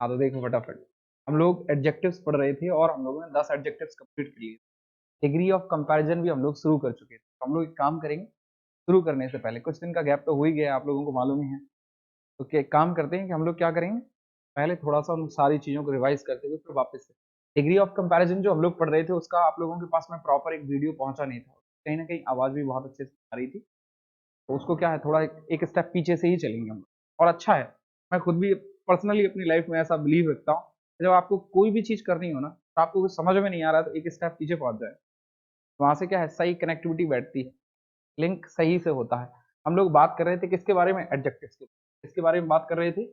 हाँ तो देखो फटाफट, हम लोग एडजेक्टिव्स पढ़ रहे थे और हम लोगों ने 10 एडजेक्टिव्स कंप्लीट कर लिए। डिग्री ऑफ कंपैरिजन भी हम लोग शुरू कर चुके थे। तो हम लोग एक काम करेंगे, शुरू करने से पहले कुछ दिन का गैप तो हो ही गया, आप लोगों को मालूम ही है। तो क्या एक काम करते हैं कि हम लोग क्या करेंगे, पहले थोड़ा सा उन सारी चीजों को रिवाइज करते हुए फिर वापस से डिग्री ऑफ कंपैरिजन जो हम लोग पढ़ रहे थे उसका आप लोगों के पास में प्रॉपर एक वीडियो पहुंचा नहीं था, कहीं ना कहीं आवाज भी बहुत अच्छे से आ रही थी। तो उसको क्या है, थोड़ा एक स्टेप पीछे से ही चलेंगे हम लोग। और अच्छा है, मैं खुद भी पर्सनली अपनी लाइफ में ऐसा बिलीव रखता हूँ, जब आपको कोई भी चीज करनी हो ना, तो आपको कुछ समझ में नहीं आ रहा तो एक स्टेप पीछे पहुंच जाए, वहां से क्या है, सही कनेक्टिविटी बैठती है, लिंक सही से होता है। हम लोग बात कर रहे थे किसके बारे में, एडजेक्टिव्स के, किसके बारे में बात कर रहे थे,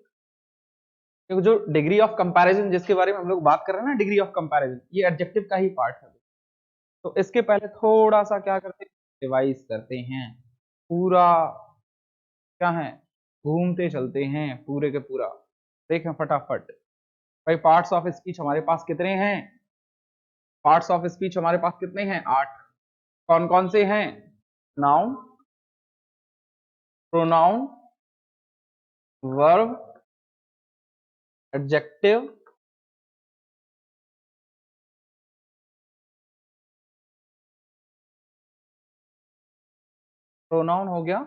क्योंकि जो डिग्री ऑफ कंपैरिजन जिसके बारे में हम लोग बात कर रहे हैं ना, डिग्री ऑफ कंपैरिजन ये एडजेक्टिव का ही पार्ट है। तो इसके पहले थोड़ा सा क्या करते हैं, रिवाइज करते हैं पूरा, क्या है, घूमते चलते हैं पूरे के पूरा। देखें फटाफट, भाई पार्ट्स ऑफ स्पीच हमारे पास कितने हैं, पार्ट्स ऑफ स्पीच हमारे पास कितने हैं, 8। कौन कौन से हैं, noun, pronoun, verb, adjective, pronoun हो गया,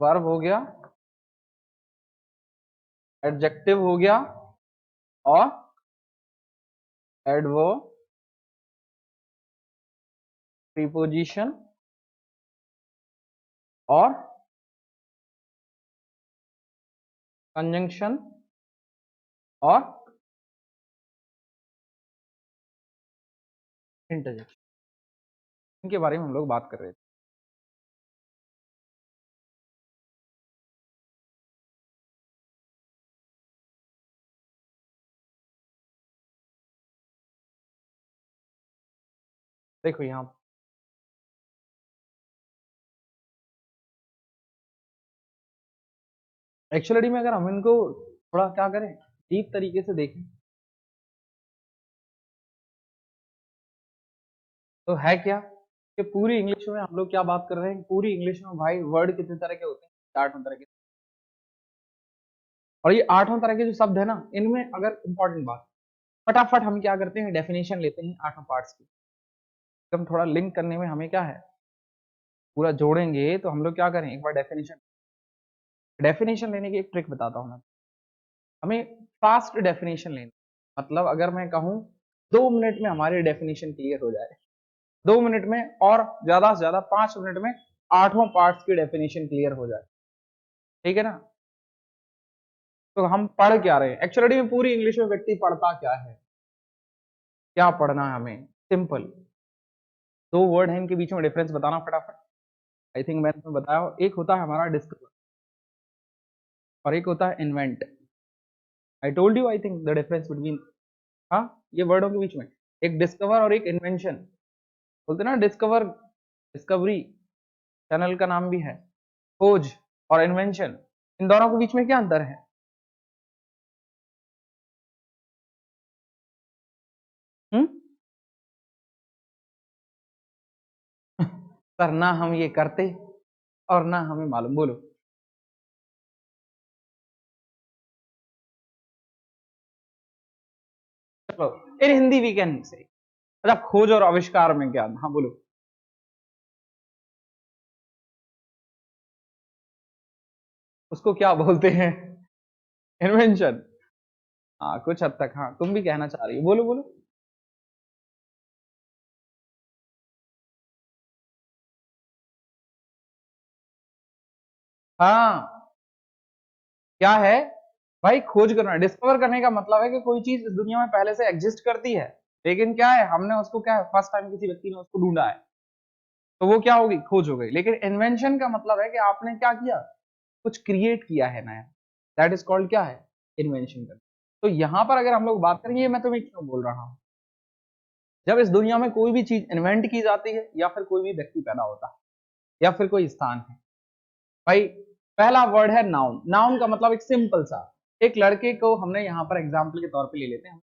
वर्ब हो गया, एडजेक्टिव हो गया, और एडवर्ब, प्रीपोजिशन, और कंजंक्शन, और इंटरजेक्शन, इनके बारे में हम लोग बात कर रहे थे। देखो यहाँ एक्चुअली में अगर हम इनको थोड़ा क्या करें, डीप तरीके से देखें, तो है क्या कि पूरी इंग्लिश में हम लोग क्या बात कर रहे हैं, पूरी इंग्लिश में भाई वर्ड कितने तरह के होते हैं, 8 तरह के। और ये 8 तरह के जो शब्द है ना, इनमें अगर इंपॉर्टेंट बात, फटाफट हम क्या करते हैं, डेफिनेशन लेते हैं 8 पार्ट्स की। एकदम थोड़ा लिंक करने में हमें क्या है, पूरा जोड़ेंगे, तो हम लोग क्या करें, एक बार डेफिनेशन, डेफिनेशन लेने की एक ट्रिक बताता हूँ मैं। हमें फास्ट डेफिनेशन लेनी, मतलब अगर मैं कहूँ 2 मिनट में हमारी डेफिनेशन क्लियर हो जाए, 2 मिनट में, और ज्यादा से ज्यादा 5 मिनट में 8 पार्ट्स की डेफिनेशन क्लियर हो जाए, ठीक है ना। तो हम पढ़ क्या रहे हैं, एक्चुअली में पूरी इंग्लिश में व्यक्ति पढ़ता क्या है, क्या पढ़ना है हमें, सिंपल। 2 वर्ड है, इनके बीच में डिफरेंस बताना फटाफट। आई थिंक मैंने तुम्हें बताया, एक होता है हमारा डिस्कवर, और एक होता है invent. I told you I think the difference between, हाँ, ये वर्डों के बीच में एक डिस्कवर और एक इन्वेंशन। बोलते ना डिस्कवर, डिस्कवरी चैनल का नाम भी है, खोज, और इन्वेंशन, इन दोनों के बीच में क्या अंतर है। हम्म सर ना हम ये करते और ना हमें मालूम, बोलो। चलो, इन हिंदी वी कैन से, अच्छा खोज और आविष्कार में क्या, हाँ बोलो। उसको क्या बोलते हैं, इन्वेंशन। हाँ कुछ हद तक, हाँ तुम भी कहना चाह रही हो, बोलो बोलो। हाँ, क्या है भाई, खोज करना, डिस्कवर करने का मतलब है कि कोई चीज इस दुनिया में पहले से एग्जिस्ट करती है, लेकिन क्या है, हमने उसको क्या है, फर्स्ट टाइम किसी व्यक्ति ने उसको ढूंढा है, तो वो क्या होगी, खोज हो गई। लेकिन इन्वेंशन का मतलब है कि आपने क्या किया, कुछ क्रिएट किया है नया, दैट इज कॉल्ड क्या है, इन्वेंशन का। तो यहां पर अगर हम लोग बात करेंगे, मैं तुम्हें क्यों बोल रहा हूं, जब इस दुनिया में कोई भी चीज इन्वेंट की जाती है, या फिर कोई भी व्यक्ति पैदा होता है, या फिर कोई स्थान है, भाई पहला वर्ड है नाउन। नाउन का मतलब एक सिंपल सा, एक लड़के को हमने यहाँ पर एग्जाम्पल के तौर पे ले लेते हैं,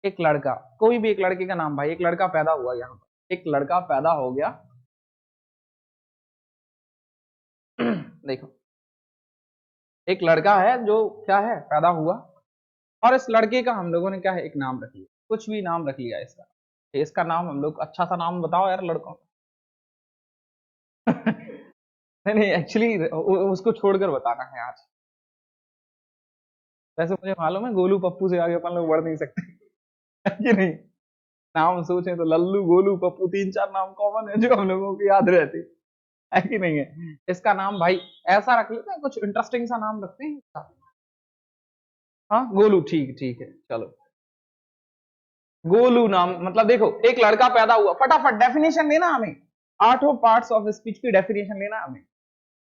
एक लड़का, कोई भी एक लड़के का नाम, भाई एक लड़का पैदा हुआ यहाँ पर, एक लड़का पैदा हो गया देखो, एक लड़का है जो क्या है, पैदा हुआ, और इस लड़के का हम लोगों ने क्या है एक नाम रख लिया, कुछ भी नाम रख लिया इसका। इसका नाम हम लोग, अच्छा सा नाम बताओ यार लड़कों का। नहीं नहीं, एक्चुअली उसको छोड़कर बताना है आज। वैसे मुझे मालूम है गोलू पप्पू से आगे अपन लोग बढ़ नहीं सकते। है कि नहीं? नाम सोचे तो लल्लू गोलू पप्पू 3-4 नाम कॉमन है जो हम लोगों को याद रहते है कि नहीं है? इसका नाम भाई ऐसा रख लेते हैं, कुछ इंटरेस्टिंग सा नाम रखते हैं इसका। हाँ गोलू, ठीक ठीक है चलो। गोलू नाम मतलब देखो, एक लड़का पैदा हुआ, फटाफट डेफिनेशन लेना हमें, 8 पार्ट्स ऑफ स्पीच की डेफिनेशन लेना हमें।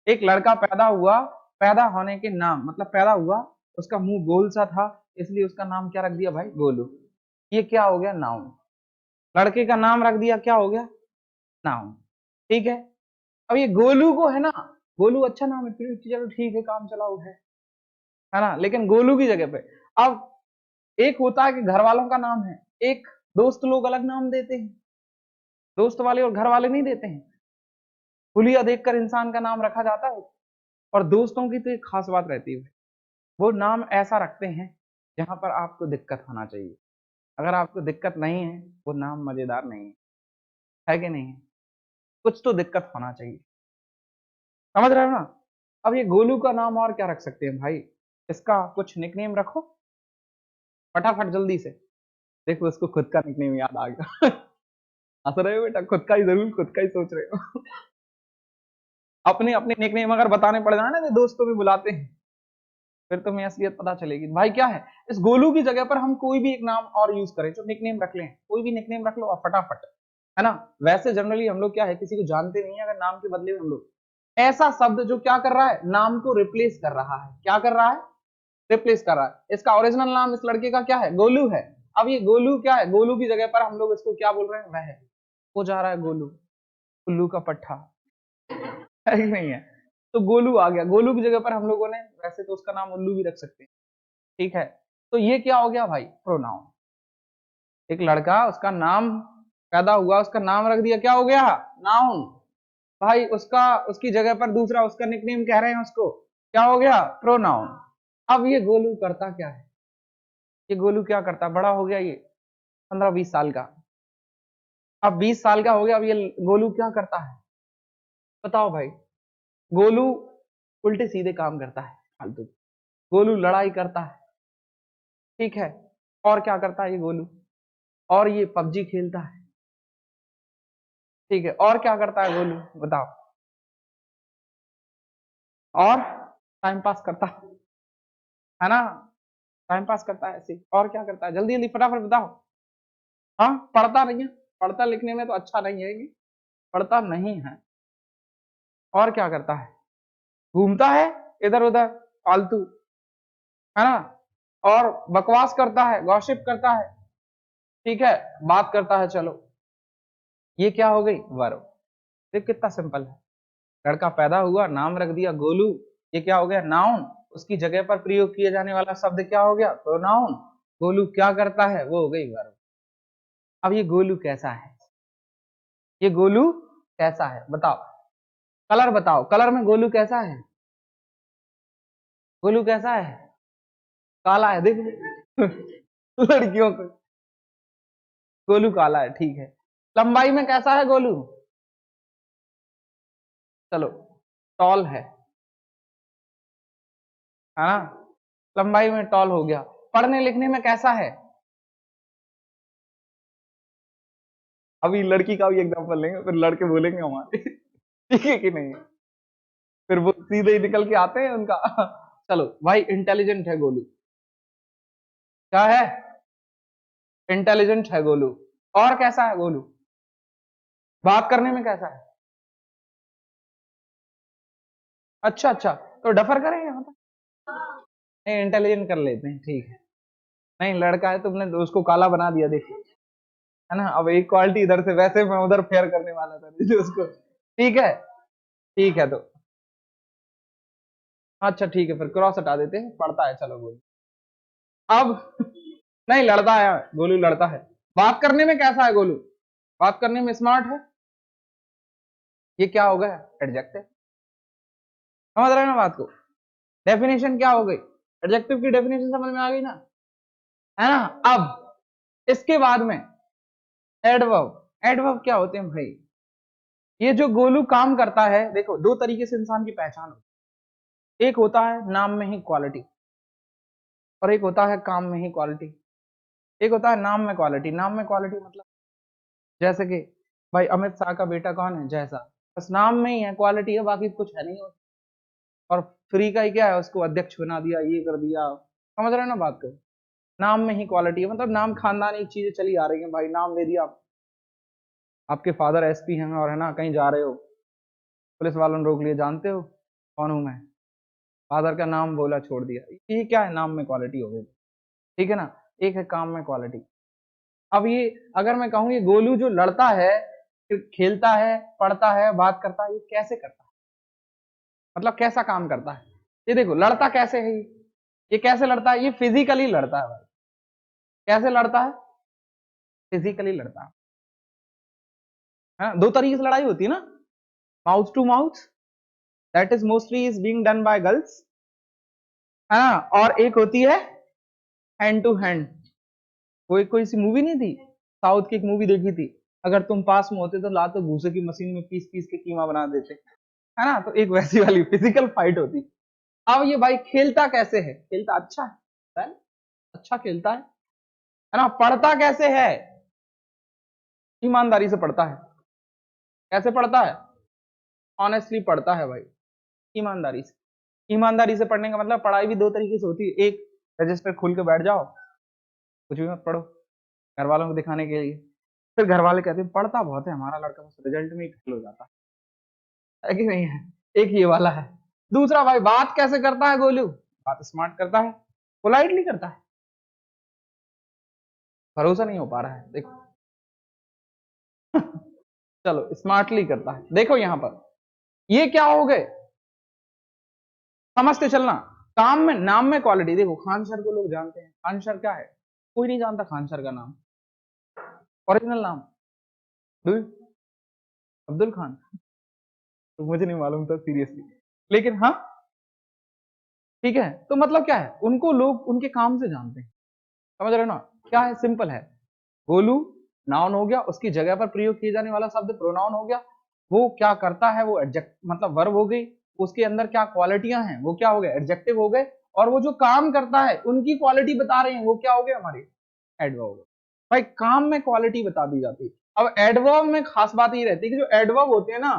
एक लड़का पैदा हुआ, पैदा होने के नाम मतलब पैदा हुआ, उसका मुंह गोल सा था, इसलिए उसका नाम क्या रख दिया भाई? गोलू। ये क्या हो गया? नाउन। लड़के का नाम रख दिया, क्या हो गया? नाउन। ठीक है। अब ये गोलू को है ना, गोलू अच्छा नाम है, चलो ठीक है, काम चलाओ है ना, लेकिन गोलू की जगह पे अब एक होता है कि घर वालों का नाम है, एक दोस्त लोग अलग नाम देते हैं, दोस्त वाले और घर वाले नहीं देते हैं। हुलिया देखकर इंसान का नाम रखा जाता है। और दोस्तों की तो एक खास बात रहती है, वो नाम ऐसा रखते हैं जहां पर आपको दिक्कत होना चाहिए। अगर आपको दिक्कत नहीं है, वो नाम मजेदार नहीं है कि नहीं? कुछ तो दिक्कत होना चाहिए, समझ रहे हो ना? अब ये गोलू का नाम और क्या रख सकते हैं भाई? इसका कुछ निकनेम रखो फटाफट जल्दी से। देखो इसको खुद का निकनेम याद आ गया। हंस रहे हो बेटा? खुद का ही जरूर, खुद का ही सोच रहे हो। अपने अपने निकनेम अगर बताने पड़ जाए ना तो दोस्तों भी बुलाते हैं, फिर तुम्हें असलियत पता चलेगी। भाई क्या है, इस गोलू की जगह पर हम कोई भी एक नाम और यूज करें, जो निकनेम रख लें, कोई भी निकनेम रख लो और फटाफट, है ना? वैसे जनरली हम लोग क्या है, किसी को जानते नहीं है, अगर नाम के बदले में हम लोग ऐसा शब्द जो क्या कर रहा है, नाम को रिप्लेस कर रहा है, क्या कर रहा है? रिप्लेस कर रहा है। इसका ओरिजिनल नाम इस लड़के का क्या है? गोलू है। अब ये गोलू क्या है, गोलू की जगह पर हम लोग इसको क्या बोल रहे हैं? वह हो जा रहा है गोलू, उल्लू का पट्टा। है कि नहीं है? तो गोलू आ गया, गोलू की जगह पर हम लोगों ने वैसे तो उसका नाम उल्लू भी रख सकते हैं, ठीक है? तो ये क्या हो गया भाई? प्रोनाउन। एक लड़का, उसका नाम पैदा हुआ, उसका नाम रख दिया, क्या हो गया? नाउन। भाई उसका, उसकी जगह पर दूसरा उसका निकनेम कह रहे हैं उसको, क्या हो गया? प्रोनाउन। अब ये गोलू करता क्या है? ये गोलू क्या करता? बड़ा हो गया ये, 15-20 साल का, अब 20 साल का हो गया, अब ये गोलू क्या करता है बताओ भाई? गोलू उल्टे सीधे काम करता है फालतू। गोलू लड़ाई करता है, ठीक है? और क्या करता है ये गोलू? और ये पबजी खेलता है, ठीक है? और क्या करता है गोलू बताओ? और टाइम पास करता है ना? टाइम पास करता है ऐसे, और क्या करता है? जल्दी जल्दी फटाफट बताओ। हाँ, पढ़ता नहीं है, पढ़ता लिखने में तो अच्छा नहीं है, पढ़ता नहीं है। और क्या करता है? घूमता है इधर उधर फालतू, है ना? और बकवास करता है, गॉसिप करता है, ठीक है? बात करता है, चलो ये क्या हो गई? वर्ब। देख कितना सिंपल है। लड़का पैदा हुआ, नाम रख दिया गोलू, ये क्या हो गया? नाउन। उसकी जगह पर प्रयोग किए जाने वाला शब्द क्या हो गया? प्रोनाउन। गोलू क्या करता है? वो हो गई वर्ब। अब ये गोलू कैसा है? ये गोलू कैसा है बताओ? कलर बताओ, कलर में गोलू कैसा है? गोलू कैसा है? काला है, देख। लड़कियों को गोलू काला है, ठीक है। लंबाई में कैसा है गोलू? चलो, टॉल है ना? लंबाई में टॉल हो गया। पढ़ने लिखने में कैसा है? अभी लड़की का भी एग्जांपल लेंगे, फिर लड़के बोलेंगे हमारे। ठीक है कि नहीं? फिर वो सीधे ही निकल के आते हैं उनका। चलो भाई, इंटेलिजेंट है गोलू। क्या है? इंटेलिजेंट है गोलू। और कैसा है गोलू? बात करने में कैसा है? अच्छा अच्छा, तो डफर करेंगे यहाँ पर? नहीं, इंटेलिजेंट कर लेते हैं, ठीक है। नहीं, लड़का है, तुमने उसको काला बना दिया, देखो, है ना? अब एक क्वालिटी इधर से, वैसे मैं उधर फेयर करने वाला था उसको, ठीक है? ठीक है, तो अच्छा ठीक है, फिर क्रॉस हटा देते हैं, पढ़ता है, चलो गोलू। अब नहीं, लड़ता है गोलू, लड़ता है। बात करने में कैसा है गोलू? बात करने में स्मार्ट है, ये क्या हो गया? एडजेक्टिव। समझ रहे हैं ना बात को? डेफिनेशन क्या हो गई? एडजेक्टिव की डेफिनेशन समझ में आ गई ना? है ना। अब इसके बाद में एडवर्ब। एडवर्ब क्या होते हैं भाई? ये जो गोलू काम करता है, देखो दो तरीके से इंसान की पहचान होती है। एक होता है नाम में ही क्वालिटी, और एक होता है काम में ही क्वालिटी। एक होता है नाम में क्वालिटी। नाम में क्वालिटी मतलब जैसे कि भाई अमित शाह का बेटा कौन है? जैसा। बस नाम में ही है, क्वालिटी है, बाकी कुछ है नहीं। और फ्री का ही क्या है, उसको अध्यक्ष बना दिया, ये कर दिया। समझ रहे हो ना बात को? नाम में ही क्वालिटी है, मतलब नाम खानदानी चीजें चली आ रही है भाई। नाम ले दिया, आपके फादर एसपी हैं और है ना, कहीं जा रहे हो, पुलिस वालों ने रोक लिया, जानते हो कौन हूं मैं, फादर का नाम बोला, छोड़ दिया। ये क्या है? नाम में क्वालिटी हो गई। ठीक है ना। एक है काम में क्वालिटी। अब ये अगर मैं कहूँ, ये गोलू जो लड़ता है, फिर खेलता है, पढ़ता है, बात करता है, ये कैसे करता है? मतलब कैसा काम करता है? ये देखो लड़ता कैसे है ये कैसे लड़ता है? ये फिजिकली लड़ता है भाई। कैसे लड़ता है? फिजिकली लड़ता है। दो तरीके से लड़ाई होती है ना, mouth to mouth, that is mostly is being done by girls, है ना। और एक होती है हैंड टू हैंड। कोई कोई सी मूवी नहीं थी, साउथ की एक मूवी देखी थी, अगर तुम पास में होते तो लातो भूसे की मशीन में पीस पीस के कीमा बना देते, है ना। तो एक वैसी वाली फिजिकल फाइट होती। अब ये भाई खेलता कैसे है? खेलता अच्छा है, अच्छा खेलता है ना। पढ़ता कैसे है? ईमानदारी से पढ़ता है। कैसे पढ़ता है? ऑनेस्टली पढ़ता है भाई, ईमानदारी से। ईमानदारी से पढ़ने का मतलब, पढ़ाई भी दो तरीके से होती है। एक, रजिस्टर खोल के बैठ जाओ, कुछ भी मत पढ़ो, घर वालों को दिखाने के लिए। फिर घर वाले कहते हैं पढ़ता बहुत है हमारा लड़का, बस रिजल्ट में ही फेल हो जाता है कि नहीं है। एक ये वाला है। दूसरा भाई, बात कैसे करता है गोलू? बात स्मार्ट करता है, पोलाइटली करता है। भरोसा नहीं हो पा रहा है, देखो। चलो, स्मार्टली करता है। देखो यहां पर ये क्या हो गए, समझते चलना। काम में, नाम में क्वालिटी। देखो खान सर को लोग जानते हैं, खान सर क्या है? कोई नहीं जानता खान सर का नाम, ओरिजिनल नाम। अब्दुल खान। तो मुझे नहीं मालूम था सीरियसली, लेकिन हाँ, ठीक है। तो मतलब क्या है, उनको लोग उनके काम से जानते हैं। समझ रहे हो ना? क्या है? सिंपल है। गोलू नाउन हो गया, उसकी जगह पर प्रयोग किए जाने वाला शब्द प्रोनाउन हो गया। वो क्या करता है, वो एडजेक्ट मतलब वर्ब हो गई। उसके अंदर क्या क्वालिटियां हैं, वो क्या हो गए? एडजेक्टिव हो गए। और वो जो काम करता है, उनकी क्वालिटी बता रहे हैं, वो क्या हो गए? हमारे एडवर्ब हो गए। भाई काम में क्वालिटी बता दी जाती है। अब एडवर्ब में खास बात ये रहती है कि जो एडवर्ब होते हैं ना,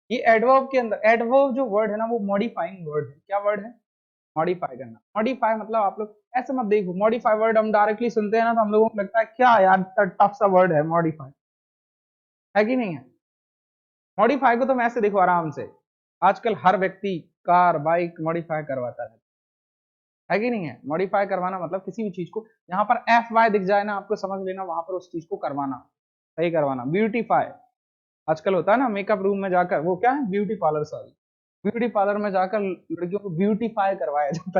ये एडवर्ब के अंदर, एडवर्ब जो वर्ड है ना, वो मॉडिफाइंग वर्ड है। क्या वर्ड है? मॉडिफाई करना। मॉडिफाई मतलब, आप लोग ऐसे मत देखो, मॉडिफाई वर्ड हम डायरेक्टली सुनते हैं ना, तो हम लोगों को लगता है क्या यार टफ सा वर्ड है मॉडिफाई, है कि नहीं है? मॉडिफाई को तुम ऐसे देखो आराम से, आजकल हर व्यक्ति कार बाइक मॉडिफाई करवाता है कि नहीं है? मॉडिफाई करवाना मतलब किसी भी चीज को, यहाँ पर एफ वाई दिख जाए ना, आपको समझ लेना वहां पर उस चीज को करवाना, सही करवाना। ब्यूटीफाई आजकल होता है ना, मेकअप रूम में जाकर, वो क्या है? Beauty parlour, sorry, beauty parlour में जाकर लड़कियों को ब्यूटीफाई करवाया जाता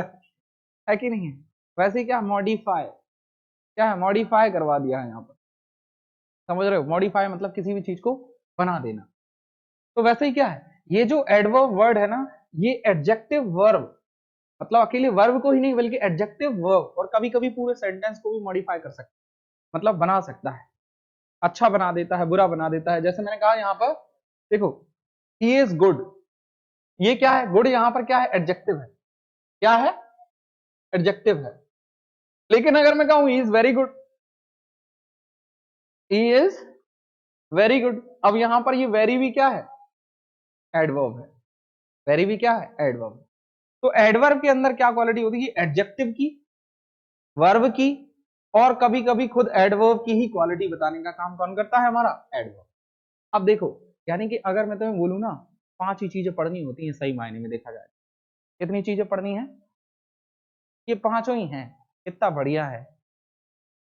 है कि नहीं है? वैसे ही क्या, मॉडिफाई, क्या है? मॉडिफाई करवा दिया है यहाँ पर। समझ रहे हो? मॉडिफाई मतलब किसी भी चीज को बना देना। तो वैसे ही क्या है, ये जो एडवर्ब वर्ड है ना, ये एडजेक्टिव वर्ब, मतलब अकेले वर्ब को ही नहीं बल्कि एडजेक्टिव वर्ब, और कभी कभी पूरे सेंटेंस को भी मॉडिफाई कर सकता है, मतलब बना सकता है। अच्छा बना देता है, बुरा बना देता है। जैसे मैंने कहा यहाँ पर, देखो, ही इज गुड, ये क्या है? गुड यहाँ पर क्या है? एडजेक्टिव है। क्या है? एडजेक्टिव है। लेकिन अगर मैं कहूं he is very good, he is very good, अब यहां पर ये वेरी भी क्या है? एडवर्ब है। वेरी भी क्या है? एडवर्ब। तो एडवर्ब के अंदर क्या क्वालिटी होती है? एडजेक्टिव की, वर्ब की, और कभी कभी खुद एडवर्ब की ही क्वालिटी बताने का काम कौन करता है? हमारा एडवर्ब। अब देखो, यानी कि अगर मैं तुम्हें बोलूं ना, पांच ही चीजें पढ़नी होती हैं सही मायने में देखा जाए। कितनी चीजें पढ़नी है? ये पांचों ही हैं। कितना बढ़िया है।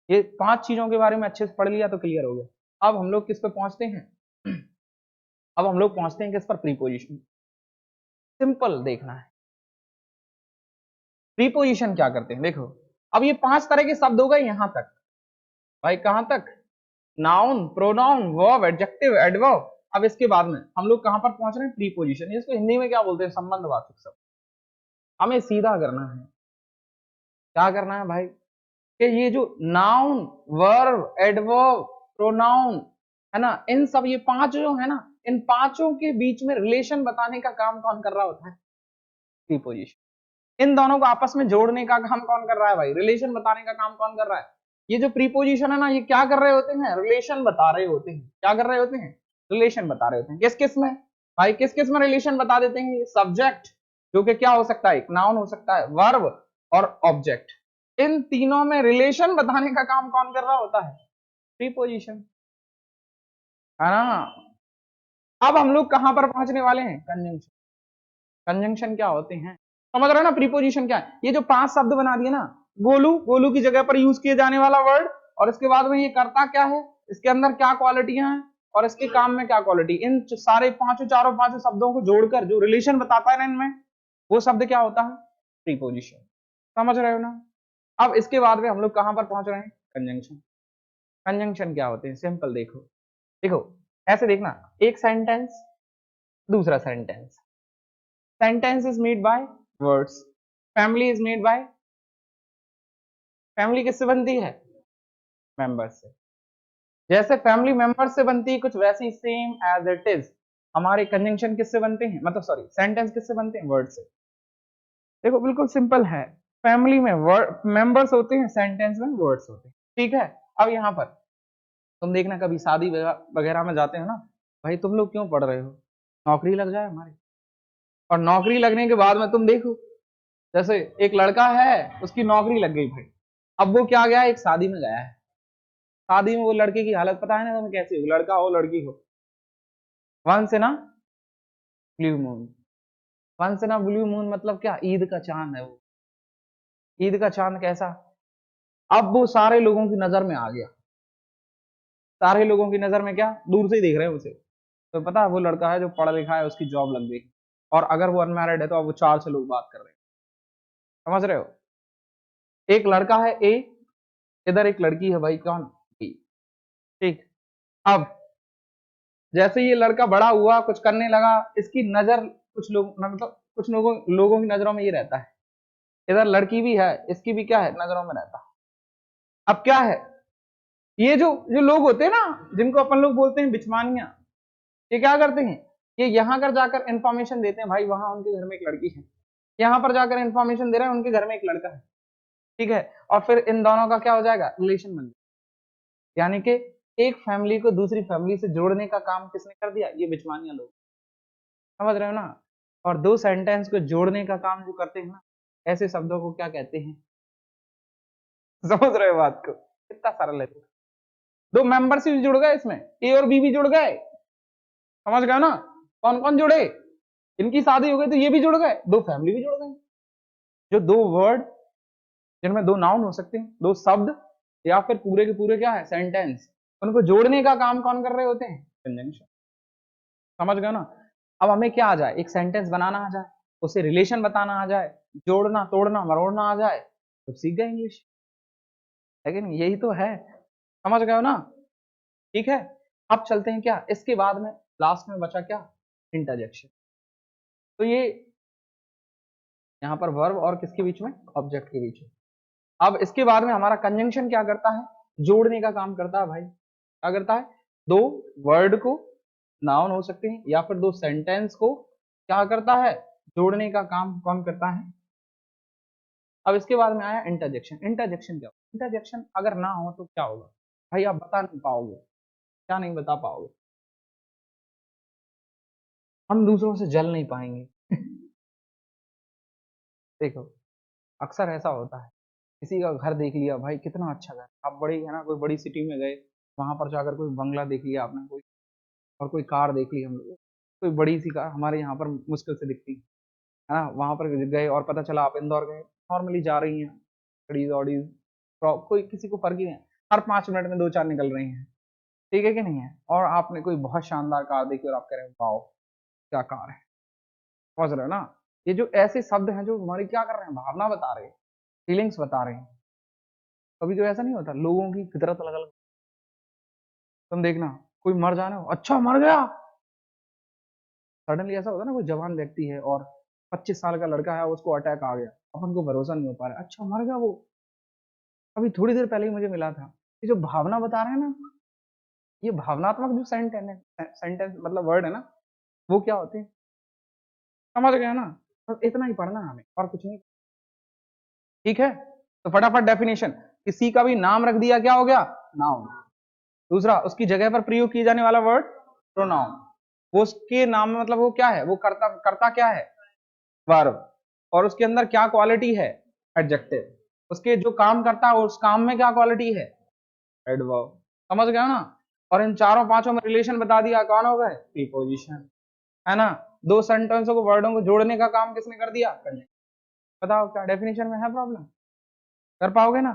ये पांच चीजों के बारे में अच्छे से पढ़ लिया तो क्लियर हो गया। अब हम लोग किस पे पहुंचते हैं? अब हम लोग पहुंचते हैं किस पर? प्रीपोजिशन। सिंपल देखना है, प्रीपोजिशन क्या करते हैं। देखो, अब ये पांच तरह के शब्द हो गए यहां तक। भाई कहां तक? Noun, pronoun, verb, adjective, adverb. अब इसके बाद में हम लोग कहां पर पहुंच रहे हैं? प्रीपोजिशन। इसको हिंदी में क्या बोलते हैं? संबंधवाचक शब्द। हमें सीधा करना है। क्या करना है भाई? कि ये जो नाउन, वर्ब, एडवर्ब, प्रोनाउन है ना, इन सब ये पांच जो है ना, इन पांचों के बीच में रिलेशन बताने का काम कौन कर रहा होता है? प्रीपोजिशन। इन दोनों को आपस में जोड़ने का काम कौन कर रहा है भाई? रिलेशन बताने का काम कौन कर रहा है? ये जो प्रीपोजिशन है ना, ये क्या कर रहे होते हैं? रिलेशन बता रहे होते हैं। क्या कर रहे होते हैं? रिलेशन बता रहे होते हैं। किस किस में भाई? किस किस में रिलेशन बता देते हैं? सब्जेक्ट, जो कि क्या हो सकता है? एक नाउन हो सकता है, वर्ब और ऑब्जेक्ट। इन तीनों में रिलेशन बताने का काम कौन कर रहा होता है? प्रीपोजिशन, है ना। अब हम लोग कहां पर पहुंचने वाले हैं? कंजंक्शन। कंजंक्शन क्या होते हैं समझ रहे हो ना? प्रीपोजिशन क्या है? ये जो पांच शब्द बना दिए ना, गोलू, गोलू की जगह पर यूज किए जाने वाला वर्ड, और इसके बाद में ये करता क्या है, इसके अंदर क्या क्वालिटियां हैं, और इसके काम में क्या क्वालिटी, इन सारे पांचों, चारों पांचों शब्दों को जोड़कर जो रिलेशन बताता है ना इनमें, वो शब्द क्या होता है? प्रीपोजिशन। समझ रहे हो ना? अब इसके बाद में हम लोग कहां पर पहुंच रहे हैं? कंजंक्शन। कंजंक्शन क्या होते हैं? सिंपल, देखो देखो, ऐसे देखना, एक सेंटेंस, दूसरा sentence. Sentence is made by words. Family is made by, family किससे बनती है? मेंबर से। जैसे फैमिली मेंबर से बनती है कुछ, वैसी सेम एज इट इज हमारे कंजंक्शन किससे बनते हैं, मतलब सॉरी, सेंटेंस किससे बनते हैं? वर्ड से। देखो बिल्कुल सिंपल है, फैमिली में वर्ड मेंबर्स होते हैं, सेंटेंस में वर्ड्स होते हैं। ठीक है। अब यहाँ पर तुम देखना, कभी शादी वगैरह में जाते हो ना, भाई तुम लोग क्यों पढ़ रहे हो? नौकरी लग जाए हमारी। और नौकरी लगने के बाद में तुम देखो, जैसे एक लड़का है, उसकी नौकरी लग गई भाई, अब वो क्या गया, एक शादी में गया है। शादी में वो लड़के की हालत पता है ना तुम्हें कैसी हो, लड़का हो लड़की हो, once in a blue moon. Once in a blue moon मतलब क्या? ईद का चांद है वो। ईद का चांद कैसा? अब वो सारे लोगों की नजर में आ गया। सारे लोगों की नजर में क्या? दूर से ही देख रहे हैं उसे, तो पता है वो लड़का है जो पढ़ा लिखा है, उसकी जॉब लग गई। और अगर वो अनमैरिड है तो अब वो चार से लोग बात कर रहे हैं। समझ रहे हो? एक लड़का है ए, इधर एक लड़की है भाई, कौन? बी। ठीक। अब जैसे ये लड़का बड़ा हुआ, कुछ करने लगा, इसकी नजर कुछ लोग, मतलब कुछ लोगों की नजरों में ये रहता है। इधर लड़की भी है, इसकी भी क्या है, नजरों में रहता है। अब क्या है, ये जो जो लोग होते हैं ना, जिनको अपन लोग बोलते हैं बिचवानिया, ये क्या करते हैं? ये यहाँ कर जाकर इंफॉर्मेशन देते हैं, भाई वहां उनके घर में एक लड़की है। यहाँ पर जाकर इंफॉर्मेशन दे रहे हैं, उनके घर में एक लड़का है। ठीक है। और फिर इन दोनों का क्या हो जाएगा? रिलेशन बन जाएगा। यानी कि एक फैमिली को दूसरी फैमिली से जोड़ने का काम किसने कर दिया? ये बिचवानिया लोग। समझ रहे हो ना? और दो सेंटेंस को जोड़ने का काम जो करते हैं ना, ऐसे शब्दों को क्या कहते हैं? समझ रहे हो बात को? कितना सरल है। दो मेंबर्स भी जुड़ गए इसमें, ए और बी भी जुड़ गए। समझ गए ना? कौन कौन जुड़े? इनकी शादी हो गई तो ये भी जुड़ गए, दो फैमिली भी जुड़ गई। जो दो वर्ड, जिनमें दो नाउन हो सकते हैं, दो शब्द, या फिर पूरे के पूरे क्या है, सेंटेंस, उनको जोड़ने का काम कौन कर रहे होते हैं? कंजंक्शन। समझ गए ना? अब हमें क्या आ जाए? एक सेंटेंस बनाना आ जाए, उसे रिलेशन बताना आ जाए, जोड़ना तोड़ना मरोड़ना आ जाए, तो सीख गए इंग्लिश। है कि नहीं? यही तो है। समझ गए हो ना? ठीक है। अब चलते हैं क्या, इसके बाद में लास्ट में बचा क्या? इंटरजेक्शन। तो ये यहाँ पर वर्ब और किसके बीच में? ऑब्जेक्ट के बीच में। अब इसके बाद में हमारा कंजंक्शन क्या करता है? जोड़ने का काम करता है भाई। क्या करता है? दो वर्ड को, नाउन हो सकते हैं या फिर दो सेंटेंस को, क्या करता है? जोड़ने का काम कौन करता है? अब इसके बाद में आया इंटरजेक्शन। इंटरजेक्शन क्या होगा? इंटरजेक्शन अगर ना हो तो क्या होगा भाई? आप बता नहीं पाओगे। क्या नहीं बता पाओगे? हम दूसरों से जल नहीं पाएंगे। देखो, अक्सर ऐसा होता है, किसी का घर देख लिया भाई, कितना अच्छा घर, आप बड़ी है ना, कोई बड़ी सिटी में गए, वहां पर जाकर कोई बंगला देख लिया आपने, कोई और कोई कार देख ली हम लोग, कोई बड़ी सी कार हमारे यहाँ पर मुश्किल से दिखती है ना, वहां पर गए और पता चला आप इंदौर गए, नॉर्मली जा रही हैं गाड़ीज ऑडीज, कोई किसी को फर्क ही नहीं है, हर 5 मिनट में दो चार निकल रही हैं। ठीक है कि नहीं है? और आपने कोई बहुत शानदार कार देखी और आप कह रहे हैं वाओ, क्या कार है। समझ रहे हो ना? ये जो ऐसे शब्द हैं जो हमारी क्या कर रहे हैं, भावना बता रहे हैं, फीलिंग्स बता रहे हैं। कभी जो ऐसा नहीं होता, लोगों की फितरत अलग अलग। तुम देखना, कोई मर जाना हो, अच्छा मर गया, सडनली ऐसा होता है ना, कोई जवान व्यक्ति है और 25 साल का लड़का है, उसको अटैक आ गया, अपन को भरोसा नहीं हो पा रहा, अच्छा मर गया वो, अभी थोड़ी देर पहले ही मुझे मिला था, ये जो भावना बता रहे हैं ना, ये भावनात्मक जो सेंटेंस मतलब वर्ड है ना, वो क्या होते हैं, समझ गए ना? बस इतना ही पढ़ना है हमें, और कुछ नहीं। ठीक है, तो फटाफट डेफिनेशन, किसी का भी नाम रख दिया, क्या हो गया? नाउन। दूसरा, उसकी जगह पर प्रयोग किए जाने वाला वर्ड प्रोनाउन। वो उसके नाम में मतलब वो क्या है, वो करता करता क्या है, वर्ब। और उसके अंदर क्या क्वालिटी है, एडजेक्टिव। उसके जो काम करता है उस काम में क्या क्वालिटी है, एडवर्ब। समझ गए ना? और इन चारों पांचों में रिलेशन बता दिया, कौन हो गए, प्रीपोजिशन, है ना? दो सेंटेंसों को, वर्डों को जोड़ने का काम किसने कर दिया, कंजंक्शन। बताओ क्या डेफिनेशन में है प्रॉब्लम? कर पाओगे ना?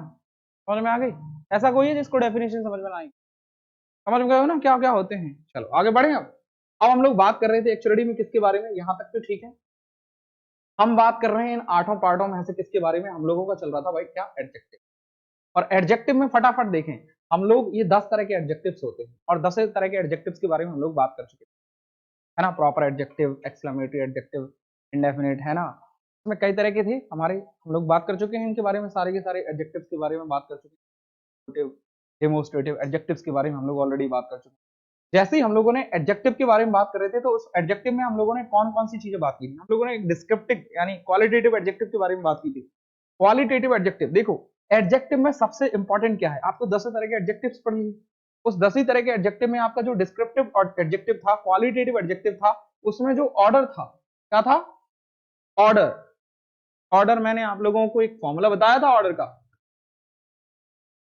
समझ में आ गई? ऐसा कोई है जिसको डेफिनेशन समझ में ना आई? समझ में गए हो ना क्या क्या होते हैं? चलो आगे बढ़े। अब हम लोग बात कर रहे थे एक्चुअली में किसके बारे में, यहां तक तो ठीक है। हम बात कर रहे हैं इन 8 पार्टों में से किसके बारे में, हम लोगों का चल रहा था भाई क्या, एडजेक्टिव। और एडजेक्टिव में फटाफट देखें, हम लोग ये 10 तरह के एडजेक्टिव्स होते हैं, और 10 तरह के एडजेक्टिव्स के बारे में हम लोग बात कर चुके हैं, है ना? Proper adjective, exclamatory adjective, indefinite, है ना? इसमें कई तरह के थे हमारे, हम लोग बात कर चुके हैं इनके बारे में, सारे के सारे एडजेक्टिव्स के बारे में बात कर चुके हैं। डेमोस्ट्रेटिव एडजेक्टिव्स के बारे में हम लोग ऑलरेडी बात कर चुके हैं। जैसे ही हम लोगों ने एडजेक्टिव के बारे में बात कर रहे थे, तो उस एडजेक्टिव में हम लोगों ने कौन कौन सी चीजें बात की थी, हम लोगों ने एक डिस्क्रिप्टिव यानी क्वालिटेटिव एडजेक्टिव के बारे में बात की थी। क्वालिटेटिव एडजेक्टिव, देखो एडजेक्टिव में सबसे इंपॉर्टेंट क्या है, आपको 10 तरह के एडजेक्टिव्स पढ़नी, उस 10 ही तरह के एडजेक्टिव में आपका जो डिस्क्रिप्टिव एडजेक्टिव था, क्वालिटेटिव एडजेक्टिव था, उसमें जो ऑर्डर था, क्या था, ऑर्डर। ऑर्डर मैंने आप लोगों को एक फॉर्मूला बताया था ऑर्डर का,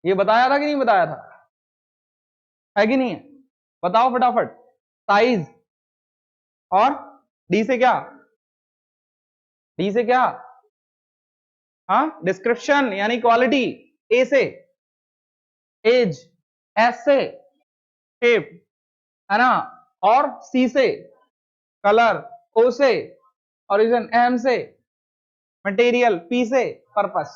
ये बताया था कि नहीं बताया था, है कि नहीं है? बताओ फटाफट। साइज, और डी से क्या, डी से क्या, हाँ डिस्क्रिप्शन यानी क्वालिटी, ए से एज, एस से शेप, है ना? और सी से कलर, ओ से ओरिजिन, एम से मटेरियल, पी से पर्पस।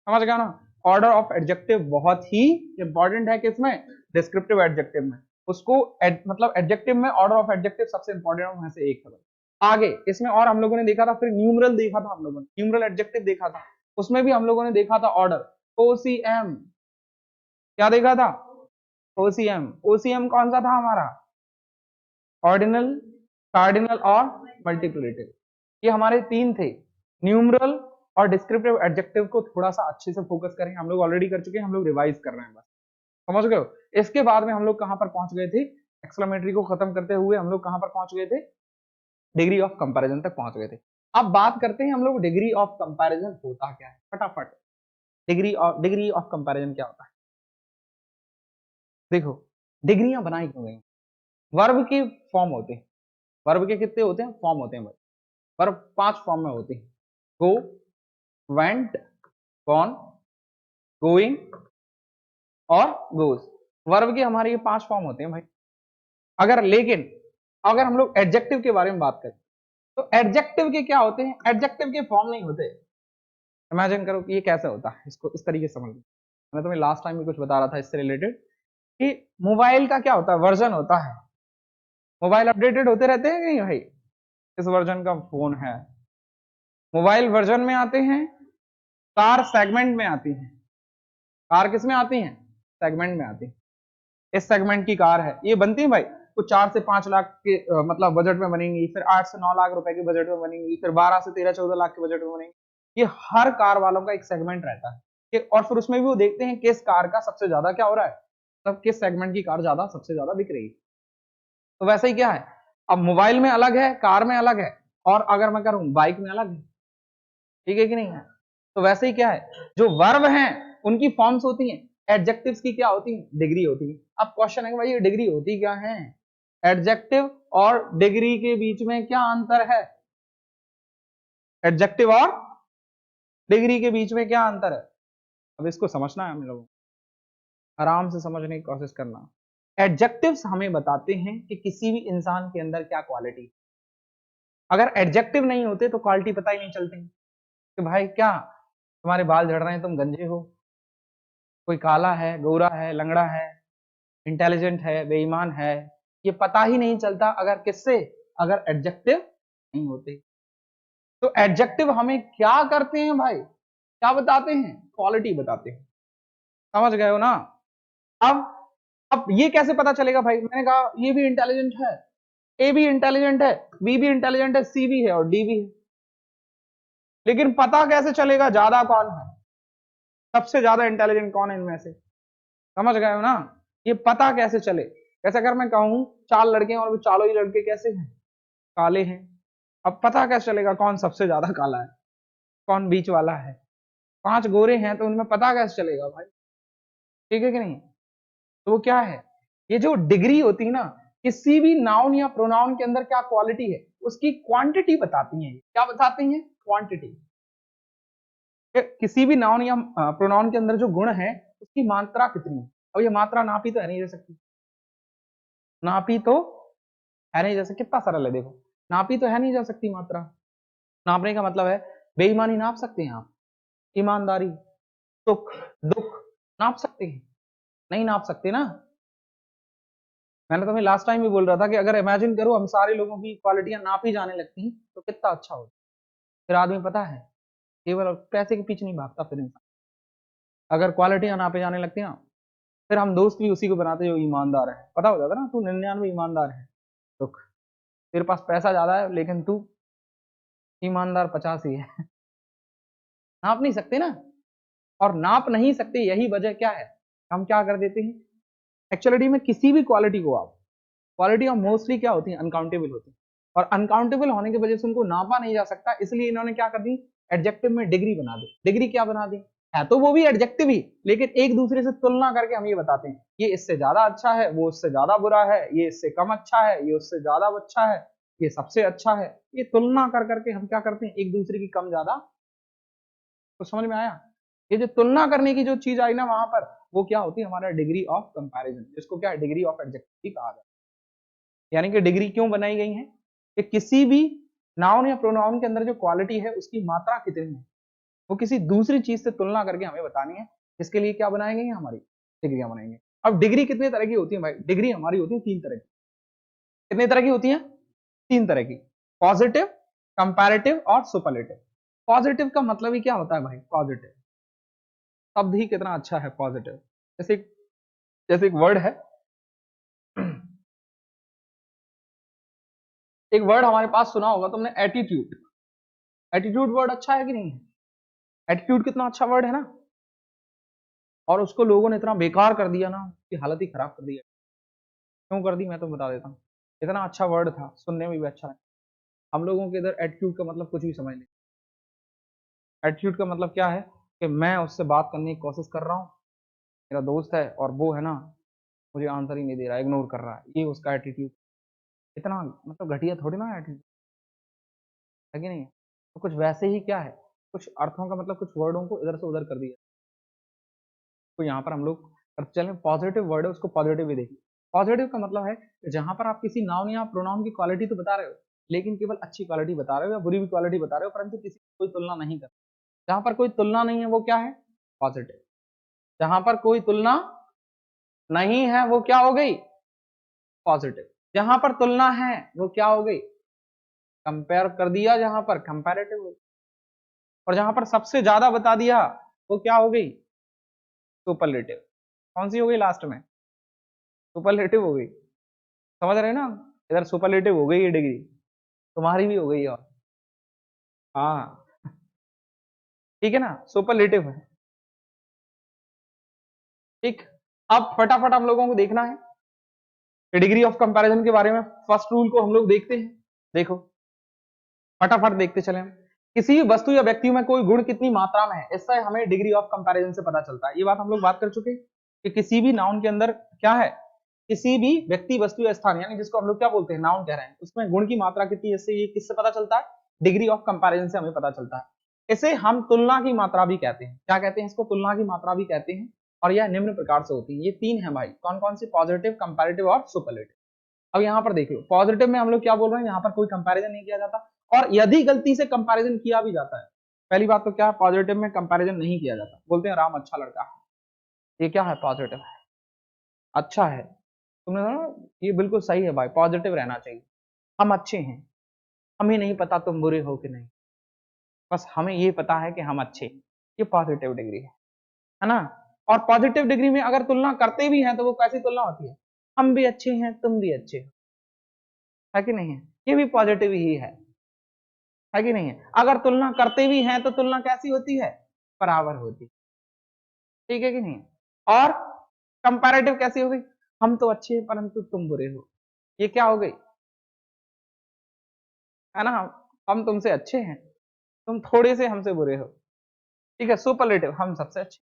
समझ गया ना? ऑर्डर ऑफ एडजेक्टिव बहुत ही इंपॉर्टेंट है किसमें, डिस्क्रिप्टिव एडजेक्टिव में। उसको मतलब एडजेक्टिव में ऑर्डर ऑफ एडजेक्टिव सबसे इंपॉर्टेंट में से एक है। आगे इसमें और हम लोगों ने देखा था, फिर न्यूमरल देखा था हम लोगों ने, न्यूमरल एडजेक्टिव देखा था, उसमें भी हम लोगों ने देखा था ऑर्डर, ओसीएम। क्या देखा था, ओसीएम। ओसीएम कौन सा था हमारा, ऑर्डिनल, कार्डिनल और मल्टीप्लिकेटिव। ये हमारे तीन थे। न्यूमरल और डिस्क्रिप्टिव एडजेक्टिव को थोड़ा सा अच्छे से फोकस करें, हम लोग ऑलरेडी कर चुके हैं, हम लोग रिवाइज कर रहे हैं बस। समझ गए हो? इसके बाद में हम लोग कहां पर पहुंच गए थे, एक्सक्लेमेटरी को खत्म करते हुए हम लोग कहां पर पहुंच गए थे, डिग्री ऑफ कंपैरिजन तक पहुंच गए थे। अब बात करते हैं हम लोग डिग्री ऑफ कंपैरिजन होता क्या है, फटाफट। डिग्री ऑफ कंपैरिजन क्या होता है? देखो, डिग्रियां बनाई क्यों गई, वर्ब के फॉर्म होते हैं। वर्ब के कितने होते हैं, फॉर्म होते हैं भाई। वर्ब 5 फॉर्म में होते हैं, गो, वेंट, गॉन, गोइंग और गोज। वर्ब के हमारे ये 5 फॉर्म होते हैं भाई। लेकिन अगर हम लोग एडजेक्टिव के बारे में बात करें, तो एडजेक्टिव के क्या होते हैं, एडजेक्टिव के फॉर्म नहीं होते। इमेजिन करो कि ये कैसे होता है, इसको इस तरीके से समझ लो। मैं तुम्हें लास्ट टाइम भी कुछ बता रहा था इससे रिलेटेड, कि मोबाइल का क्या होता है, वर्जन होता है। मोबाइल अपडेटेड होते रहते हैं नहीं भाई, इस वर्जन का फोन है। मोबाइल वर्जन में आते हैं, कार सेगमेंट में आती है। कार किस में आती है, सेगमेंट में आती है। इस सेगमेंट की कार है, ये बनती है भाई, कुछ 4 से 5 लाख के मतलब बजट में बनेंगी, फिर 8 से 9 लाख रुपए के बजट में बनेंगी, फिर 12 से 13 14 लाख के बजट में बनेंगी। ये हर कार वालों का एक सेगमेंट रहता है, और फिर उसमें भी वो देखते हैं किस कार का सबसे ज्यादा क्या हो रहा है, मतलब किस सेगमेंट की कार ज्यादा सबसे ज्यादा बिक रही है। तो वैसे ही क्या है, अब मोबाइल में अलग है, कार में अलग है, और अगर मैं करूं बाइक में अलग है। ठीक है कि नहीं है? तो वैसे ही क्या है, जो वर्ब हैं उनकी फॉर्म्स होती हैं, एडजेक्टिव्स की क्या होती है, डिग्री होती है। अब क्वेश्चन है कि भाई ये डिग्री होती क्या है, एडजेक्टिव और डिग्री के बीच में क्या अंतर है, एडजेक्टिव और डिग्री के बीच में क्या अंतर है। अब इसको समझना है हम लोगों को, आराम से समझने की कोशिश करना। एडजेक्टिव्स हमें बताते हैं कि किसी भी इंसान के अंदर क्या क्वालिटी। अगर एडजेक्टिव नहीं होते तो क्वालिटी पता ही नहीं चलती, कि भाई क्या तुम्हारे बाल झड़ रहे हैं, तुम गंजे हो, कोई काला है, गोरा है, लंगड़ा है, इंटेलिजेंट है, बेईमान है, ये पता ही नहीं चलता अगर किससे, अगर एडजेक्टिव नहीं होते। तो एडजेक्टिव हमें क्या करते हैं भाई, क्या बताते हैं, क्वालिटी बताते हैं। समझ गए हो ना? अब ये कैसे पता चलेगा भाई? मैंने कहा ये भी इंटेलिजेंट है, ए भी इंटेलिजेंट है, बी भी इंटेलिजेंट है, सी भी है और डी भी है, लेकिन पता कैसे चलेगा ज्यादा कौन है, सबसे ज्यादा इंटेलिजेंट कौन है इनमें से? समझ गए हो ना? ये पता कैसे चले? जैसे अगर मैं कहूं 4 लड़के हैं और वो चारों ही लड़के कैसे हैं? काले हैं। अब पता कैसे चलेगा कौन सबसे ज्यादा काला है, कौन बीच वाला है? 5 गोरे हैं तो उनमें पता कैसे चलेगा भाई? ठीक है कि नहीं? तो वो क्या है, ये जो डिग्री होती है ना, किसी भी नाउन या प्रोनाउन के अंदर क्या क्वालिटी है उसकी क्वांटिटी बताती है। क्या बताती है? क्वांटिटी। किसी भी नाउन या प्रोनाउन के अंदर जो गुण है उसकी मात्रा कितनी है। अब ये मात्रा नापी तो है नहीं जा सकती, नापी तो है नहीं जा सकती। कितना सरल है देखो, नापी तो है नहीं जा सकती मात्रा। नापने का मतलब है बेईमानी नाप सकते हैं आप, ईमानदारी, सुख, दुख नाप सकते हैं? नहीं नाप सकते ना। मैंने तुम्हें लास्ट टाइम भी बोल रहा था कि अगर इमेजिन करो हम सारे लोगों की क्वालिटियां नापी जाने लगती तो कितना अच्छा होता। फिर आदमी पता है केवल पैसे के पीछे नहीं भागता फिर इंसान। अगर क्वालिटियां नापे जाने लगती ना, फिर हम दोस्त भी उसी को बनाते जो ईमानदार है। पता हो जाता ना तू 99 ईमानदार है, तो तेरे पास पैसा ज्यादा है लेकिन तू ईमानदार 50 ही है। नाप नहीं सकते ना, और नाप नहीं सकते यही वजह क्या है, हम क्या कर देते हैं एक्चुअलिटी में किसी भी क्वालिटी को। आप क्वालिटी ऑफ मोस्टली क्या होती है, अनकाउंटेबल होती है, और अनकाउंटेबल होने की वजह से उनको नापा नहीं जा सकता, इसलिए इन्होंने क्या कर दी, एडजेक्टिव में डिग्री बना दी। डिग्री क्या बना दी, है तो वो भी एडजेक्टिव ही, लेकिन एक दूसरे से तुलना करके हम ये बताते हैं ये इससे ज्यादा अच्छा है, वो उससे ज्यादा बुरा है, ये इससे कम अच्छा है, ये उससे ज्यादा अच्छा है, ये सबसे अच्छा है। ये तुलना कर करके हम क्या करते हैं, एक दूसरे की कम ज्यादा। तो समझ में आया? ये जो तुलना करने की जो चीज आई ना वहां पर, वो क्या होती है, हमारा डिग्री ऑफ कंपैरिजन, जिसको क्या है, डिग्री ऑफ एडजेक्टिव कहा जाता है। यानी कि डिग्री क्यों बनाई गई है कि किसी भी नाउन या प्रोनाउन के अंदर जो क्वालिटी है उसकी मात्रा कितनी है, वो किसी दूसरी चीज से तुलना करके हमें बतानी है। इसके लिए क्या बनाई गई है, हमारी डिग्रियां बनाई गई। अब डिग्री कितने तरह की होती है भाई? डिग्री हमारी होती है 3 तरह की। कितने तरह की होती है? 3 तरह की, पॉजिटिव, कंपैरेटिव और सुपरलेटिव। पॉजिटिव का मतलब ही क्या होता है भाई? पॉजिटिव शब्द ही कितना अच्छा है, पॉजिटिव। जैसे जैसे एक वर्ड है, एक वर्ड हमारे पास सुना होगा तुमने, एटीट्यूड। एटीट्यूड वर्ड अच्छा है कि नहीं है? एटीट्यूड कितना अच्छा वर्ड है ना, और उसको लोगों ने इतना बेकार कर दिया ना, उसकी हालत ही खराब कर दिया। क्यों कर दी मैं तो बता देता हूँ। इतना अच्छा वर्ड था, सुनने में भी अच्छा है। हम लोगों के इधर एटीट्यूड का मतलब कुछ भी समझ नहीं। एटीट्यूड का मतलब क्या है कि मैं उससे बात करने की कोशिश कर रहा हूँ, मेरा दोस्त है और वो है ना मुझे आंसर ही नहीं दे रहा, इग्नोर कर रहा है, ये उसका एटीट्यूड। इतना मतलब घटिया थोड़ी ना एटीट्यूड है कि नहीं? तो कुछ वैसे ही क्या है, कुछ अर्थों का मतलब कुछ वर्डों को इधर से उधर कर दिया। तो यहाँ पर हम लोग चलें, पॉजिटिव वर्ड है उसको पॉजिटिव भी देखिए। पॉजिटिव का मतलब है जहां पर आप किसी नाउन या प्रोनाउन की क्वालिटी तो बता रहे हो, लेकिन केवल अच्छी क्वालिटी बता रहे हो या बुरी भी क्वालिटी बता रहे हो, परंतु किसी की कोई तुलना नहीं कर। जहां पर कोई तुलना नहीं है वो क्या है, पॉजिटिव। जहां पर कोई तुलना नहीं है वो क्या हो गई, पॉजिटिव। जहां पर तुलना है वो क्या हो गई, कंपेयर कर दिया, जहां पर कंपैरेटिव हो गई। और जहां पर सबसे ज्यादा बता दिया वो क्या हो गई, सुपरलेटिव। कौन सी हो गई लास्ट में, सुपरलेटिव हो गई। समझ रहे हैं ना? इधर सुपरलेटिव हो गई ये डिग्री, तुम्हारी भी हो गई। और हाँ ठीक है ना, सुपरलेटिव है। ठीक, अब फटाफट हम लोगों को देखना है डिग्री ऑफ कंपैरिजन के बारे में। फर्स्ट रूल को हम लोग देखते हैं, देखो फटाफट देखते चले। किसी भी वस्तु या व्यक्ति में कोई गुण कितनी मात्रा में है, इससे हमें डिग्री ऑफ कंपैरिजन से पता चलता है। ये बात हम लोग बात कर चुके हैं कि किसी भी नाउन के अंदर क्या है, किसी भी व्यक्ति वस्तु या स्थान, यानी जिसको हम लोग क्या बोलते हैं, नाउन कह रहे हैं, उसमें गुण की मात्रा कितनी है, इससे ये किससे पता चलता है, डिग्री ऑफ कंपैरिजन से हमें पता चलता है। इसे हम तुलना की मात्रा भी कहते हैं। क्या कहते हैं इसको, तुलना की मात्रा भी कहते हैं। और यह निम्न प्रकार से होती है, ये 3 है भाई, कौन कौन सी, पॉजिटिव, कंपैरेटिव और सुपरलेटिव। अब यहाँ पर देख लो, पॉजिटिव में हम लोग क्या बोल रहे हैं, यहाँ पर कोई कंपैरिजन नहीं किया जाता, और यदि गलती से कंपैरिजन किया भी जाता है, पहली बात तो क्या है, पॉजिटिव में कंपैरिजन नहीं किया जाता, बोलते हैं राम अच्छा लड़का है। ये क्या है, पॉजिटिव है, अच्छा है। तुमने ना, ये बिल्कुल सही है भाई, पॉजिटिव रहना चाहिए। हम अच्छे हैं, हमें नहीं पता तुम बुरे हो कि नहीं, बस हमें ये पता है कि हम अच्छे हैं। ये पॉजिटिव डिग्री है ना? और पॉजिटिव डिग्री में अगर तुलना करते भी हैं तो वो कैसी तुलना होती है, हम भी अच्छे हैं तुम भी अच्छे हो, है कि नहीं है, ये भी पॉजिटिव ही है कि नहीं है। अगर तुलना करते भी हैं तो तुलना कैसी होती है, बराबर होती है, ठीक है कि नहीं। और कंपैरेटिव कैसी हो गई, हम तो अच्छे हैं परंतु तुम बुरे हो, ये क्या हो गई, है ना, हम तुमसे अच्छे हैं तुम थोड़े से हमसे बुरे हो, ठीक है। सुपरलेटिव, हम सबसे अच्छे,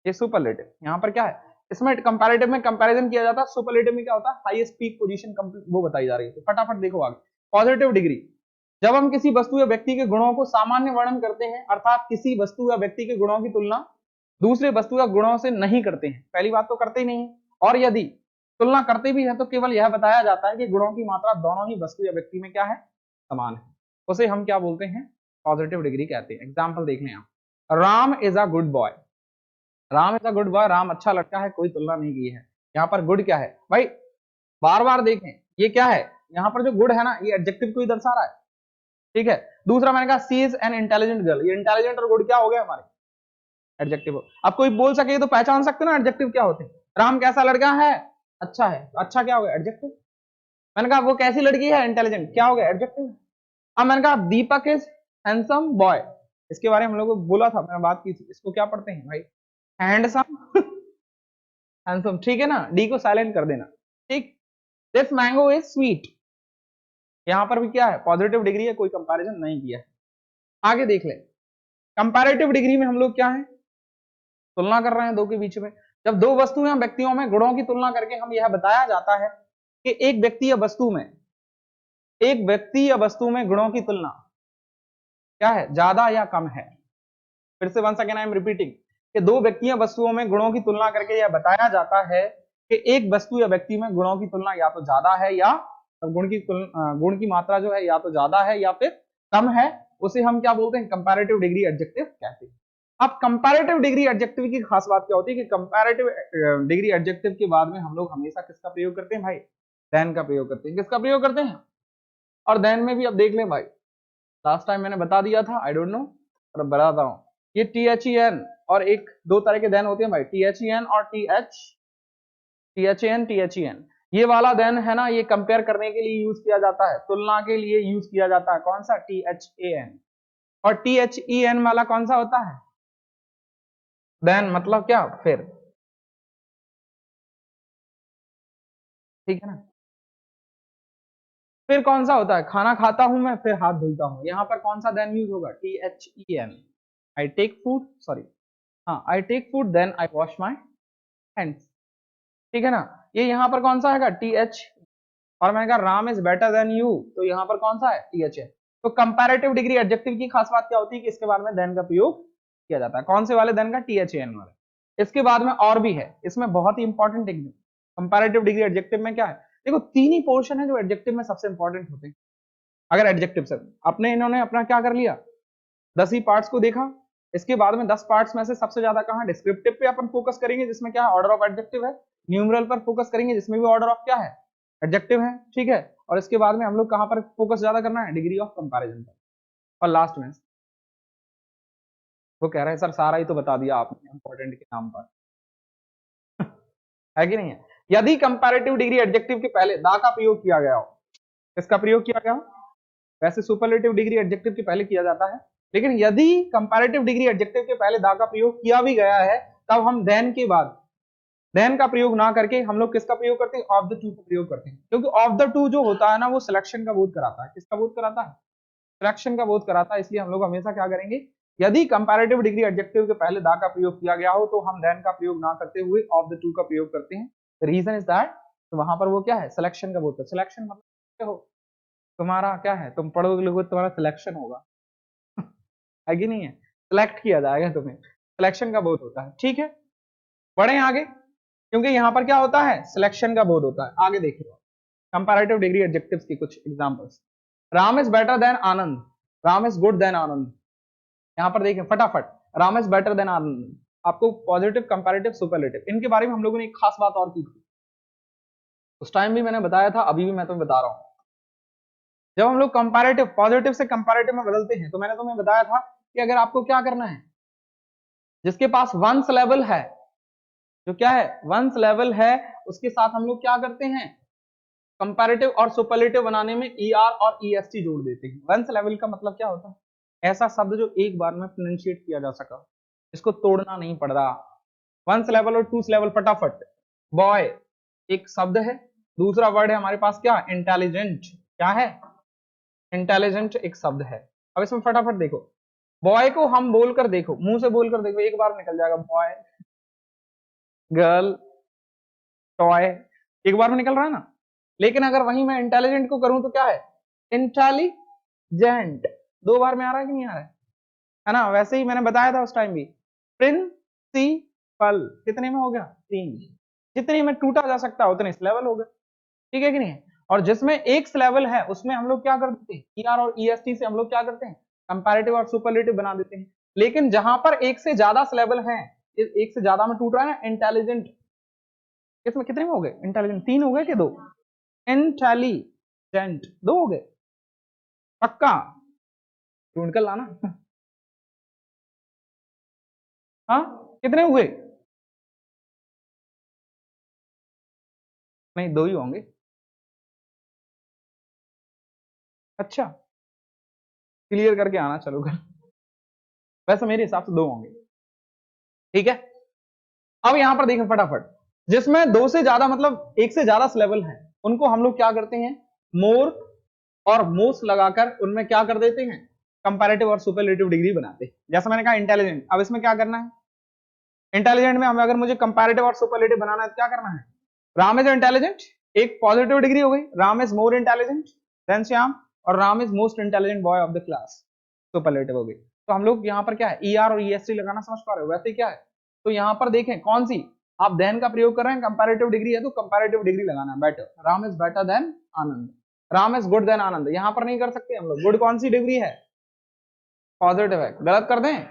ये सुपरलेटिव। यहाँ पर क्या है, इसमें कंपैरेटिव में कंपैरिजन किया जाता है, सुपरलेटिव में क्या होता है, हाईएस्ट पीक पोजीशन वो बताई जा रही है। तो फटाफट देखो आगे, पॉजिटिव डिग्री, जब हम किसी वस्तु या व्यक्ति के गुणों को सामान्य वर्णन करते हैं, अर्थात किसी वस्तु या व्यक्ति के गुणों की तुलना दूसरे वस्तु या गुणों से नहीं करते हैं, पहली बात तो करते ही नहीं है, और यदि तुलना करते भी हैं तो केवल यह बताया जाता है कि गुणों की मात्रा दोनों ही वस्तु या व्यक्ति में क्या है, समान है, उसे हम क्या बोलते हैं, पॉजिटिव डिग्री कहते हैं। एग्जाम्पल देख लें आप, Ram is a good boy, Ram is a good boy, Ram अच्छा लड़का है, कोई तुलना नहीं की है। यहाँ पर गुड क्या है भाई, बार बार देखें ये क्या है, यहाँ पर जो गुड है ना ये एडजेक्टिव को ही दर्शा रहा है, ठीक है। दूसरा मैंने कहा सी इज एन इंटेलिजेंट गर्ल, ये इंटेलिजेंट और गुड क्या हो गए हमारे, एडजेक्टिव। अब कोई बोल सके तो पहचान सकते ना एडजेक्टिव क्या होते हैं, राम कैसा लड़का है, अच्छा है, अच्छा क्या हो गया, एडजेक्टिव। मैंने कहा वो कैसी लड़की है, इंटेलिजेंट, क्या हो गया, एडजेक्टिव। अब मैंने कहा दीपक इज हैंडसम बॉय, इसके बारे में हम लोग को बोला था, मैंने बात की थी, इसको क्या पढ़ते हैं भाई, हैंडसम हैंडसम, ठीक है ना, डी को साइलेंट कर देना, ठीक। दिस मैंगो इज स्वीट, यहां पर भी क्या है, पॉजिटिव डिग्री है, कोई कंपैरिजन नहीं किया है। आगे देख ले, कंपैरेटिव डिग्री में हम लोग क्या है, तुलना कर रहे हैं दो के बीच में। जब दो वस्तु या व्यक्तियों में गुणों की तुलना करके हम यह बताया जाता है कि एक व्यक्ति या वस्तु में, एक व्यक्ति या वस्तु में गुणों की तुलना क्या है, ज्यादा या कम है। फिर से once again I am repeating, कि दो व्यक्ति या वस्तुओं में गुणों की तुलना करके यह बताया जाता है कि एक वस्तु या व्यक्ति में गुणों की तुलना या तो ज्यादा है या गुण की मात्रा जो है या तो ज्यादा है या फिर कम है, उसे हम क्या बोलते हैं, कंपैरेटिव डिग्री एडजेक्टिव कहते हैं। अब कंपैरेटिव डिग्री एडजेक्टिव की खास बात क्या होती है कि कंपैरेटिव डिग्री एडजेक्टिव के बाद में हम लोग हमेशा किसका प्रयोग करते हैं भाई, देन का प्रयोग करते हैं। किसका प्रयोग करते हैं, और देन में भी अब देख लें भाई, लास्ट टाइम मैंने बता दिया था, आई डोंट नो पर बताता हूं, ये THEN और एक दो तरह के देन होते हैं भाई, THEN और THEN, ये वाला देन है ना, ये कंपेयर करने के लिए यूज किया जाता है, तुलना के लिए यूज किया जाता है, कौन सा, THAN। और THEN वाला कौन सा होता है, देन मतलब क्या, फिर, ठीक है ना। फिर कौन सा होता है, खाना खाता हूं मैं फिर हाथ धुलता हूं, यहाँ पर कौन सा देन यूज होगा, THEN, I take food, sorry, हाँ, I take food then I wash my hands, ठीक है ना। ये यहाँ पर कौन सा है, TH, और मैंने कहा Ram is better then you, तो यहाँ पर कौन सा है, THN। तो कंपैरेटिव डिग्री एडजेक्टिव की खास बात क्या होती है कि इसके बाद में देन का प्रयोग किया जाता है, कौन से वाले देन का, THN वाले। इसके बाद में और भी है, इसमें बहुत ही इंपॉर्टेंट कंपैरेटिव डिग्री एडजेक्टिव में क्या है, देखो तीन ही पोर्शन है जो एडजेक्टिव में सबसे इंपॉर्टेंट होते हैं। अगर एडजेक्टिव से अपने इन्होंने अपना क्या कर लिया, 10 ही पार्ट्स को देखा, इसके बाद में 10 पार्ट्स में से सबसे ज्यादा कहां, डिस्क्रिप्टिव पे अपन फोकस करेंगे जिसमें क्या है, ऑर्डर ऑफ एडजेक्टिव है, न्यूमरल पर फोकस करेंगे जिसमें भी ऑर्डर ऑफ क्या है, एडजेक्टिव है, ठीक है। और इसके बाद में हम लोग कहां पर फोकस ज्यादा करना है, डिग्री ऑफ कंपैरिजन पर। और लास्ट में वो कह रहे हैं सर सारा ही तो बता दिया आपने इंपॉर्टेंट के नाम पर है कि नहीं है। यदि कंपैरेटिव डिग्री एडजेक्टिव के पहले दा का प्रयोग किया गया हो, इसका प्रयोग किया गया हो, वैसे सुपरलेटिव डिग्री एडजेक्टिव के पहले किया जाता है, लेकिन यदि कंपैरेटिव डिग्री एडजेक्टिव के पहले दा का प्रयोग किया भी गया है, तब हम देन के बाद देन का प्रयोग ना करके हम लोग किसका प्रयोग करते हैं, ऑफ द टू का प्रयोग करते हैं, क्योंकि ऑफ द टू जो होता है ना वो सिलेक्शन का बोध कराता है, किसका बोध कराता है, सिलेक्शन का बोध कराता है। इसलिए हम लोग हमेशा क्या करेंगे, यदि कंपैरेटिव डिग्री एडजेक्टिव के पहले दा का प्रयोग किया गया हो तो हम देन का प्रयोग ना करते हुए ऑफ द टू का प्रयोग करते हैं। रीजन इज दैट, तो वहां पर वो क्या है, सिलेक्शन का बोध, सिलेक्शन मतलब क्या हो, तुम्हारा क्या है, तुम पढ़ोगे तुम्हारा सिलेक्शन होगा है कि नहीं है, सिलेक्ट किया जाएगा तुम्हें, सिलेक्शन का बोध होता है, ठीक है। बढ़े आगे, क्योंकि यहां पर क्या होता है, सिलेक्शन का बोध होता है। आगे देखिए कंपैरेटिव डिग्री एडजेक्टिव्स की कुछ examples, Ram is better than Anand, Ram is good than Anand. यहां पर देखिए फटाफट, Ram is better than Anand, आपको पॉजिटिव, कंपैरेटिव, सुपरलेटिव, इनके बारे में हम लोगों ने एक खास बात और की थी, उस टाइम भी मैंने बताया था, अभी भी मैं तुम्हें बता रहा हूं। जब हम लोग कंपैरेटिव, पॉजिटिव से कंपैरेटिव में बदलते हैं, तो मैंने तुम्हें बताया था कि अगर आपको क्या करना है, जिसके पास वन सिलेबल है जो क्या है वंस लेवल है, उसके साथ हम लोग क्या करते हैं, कंपैरेटिव और सुपरलेटिव बनाने में ईआर और ईएसटी जोड़ देते हैं। वंस लेवल का मतलब क्या होता है, ऐसा शब्द जो एक बार में प्रोनाउंशिएट किया जा सका, इसको तोड़ना नहीं पड़ रहा। वंस लेवल और टूस लेवल फटाफट। बॉय एक शब्द है, दूसरा वर्ड है हमारे पास क्या, इंटेलिजेंट। क्या है, इंटेलिजेंट एक शब्द है। अब इसमें फटाफट देखो, बॉय को हम बोलकर देखो, मुंह से बोलकर देखो, एक बार निकल जाएगा बॉय, गर्ल, टॉय, एक बार में निकल रहा है ना। लेकिन अगर वही मैं इंटेलिजेंट को करूं तो क्या है, इंटेलिजेंट, दो बार में आ रहा है कि नहीं आ रहा है ना। वैसे ही मैंने बताया था उस टाइम भी, प्रिंसिपल कितने में हो गया, 3, जितने में टूटा जा सकता है उतने लेवल हो गए, ठीक है कि नहीं। और जिसमें एक लेवल है उसमें हम लोग क्या कर देते हैं, ईआर और ईएसटी से हम लोग क्या करते हैं, कंपैरेटिव और सुपरलेटिव बना देते हैं। लेकिन जहां पर एक से ज्यादा लेवल है, एक से ज्यादा में टूट रहा है ना, इंटेलिजेंट, इसमें कितने में हो गए, इंटेलिजेंट 3 हो गए कि 2, इंटेलिजेंट 2 हो गए, पक्का ढूंढ कर लाना। हाँ कितने हुए, नहीं 2 ही होंगे। अच्छा क्लियर करके आना चलो कर, वैसे मेरे हिसाब से 2 होंगे, ठीक है। अब यहां पर देखें फटाफट, जिसमें 2 से ज्यादा मतलब एक से ज्यादा लेवल है, उनको हम लोग क्या करते हैं, मोर और मोस्ट लगाकर उनमें क्या कर देते हैं, कंपैरेटिव और सुपरलेटिव डिग्री बनाते हैं। जैसा मैंने कहा इंटेलिजेंट, अब इसमें क्या करना है, इंटेलिजेंट में हमें अगर मुझे कंपैरेटिव और सुपरलेटिव बनाना है तो क्या करना है, राम इज इंटेलिजेंट, एक पॉजिटिव डिग्री हो गई, Ram is more intelligent than Shyam, और Ram is most intelligent boy of the class, superlative हो गई। तो हम लोग यहाँ पर क्या है, ईआर और ईएसटी लगाना समझ पा रहे हो, वैसे क्या है, तो यहाँ पर देखें कौन सी, आप देन का प्रयोग कर रहे हैं, कंपैरेटिव डिग्री है तो कंपैरेटिव डिग्री लगाना है, better, Ram is better than Anand, Ram is good than Anand, यहां पर नहीं कर सकते हम लोग, गुड कौन सी डिग्री है, पॉजिटिव है, गलत कर दें।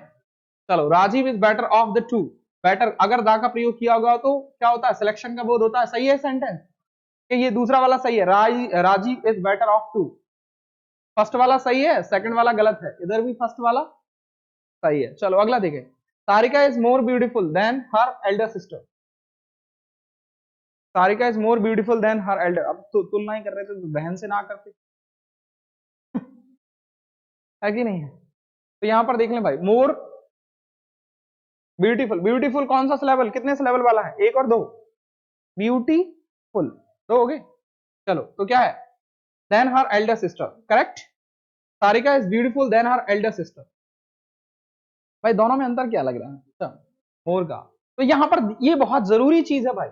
चलो Rajiv is better off the two, better अगर दा का प्रयोग किया होगा तो क्या होता है, सिलेक्शन का बोध होता है, सही है सेंटेंस, कि ये दूसरा वाला सही है, Rajiv is better off two, first वाला सही है, सेकंड वाला गलत है, इधर भी फर्स्ट वाला सही है। चलो अगला देखें, Sarika is more beautiful then her elder sister, Sarika is more beautiful then her Elder, अब तो तुलना ही कर रहे थे तो बहन से ना करते, है कि नहीं है। तो यहां पर देख लें भाई, मोर ब्यूटीफुल, ब्यूटीफुल कौन सा लेवल, कितने से लेवल वाला है, 1 और 2, ब्यूटीफुल 2 हो गए। चलो तो क्या है, then her elder sister, correct, Sarika is beautiful then her elder sister, भाई दोनों में अंतर क्या लग रहा है, अच्छा, मोर का। तो यहां पर ये बहुत जरूरी चीज है भाई,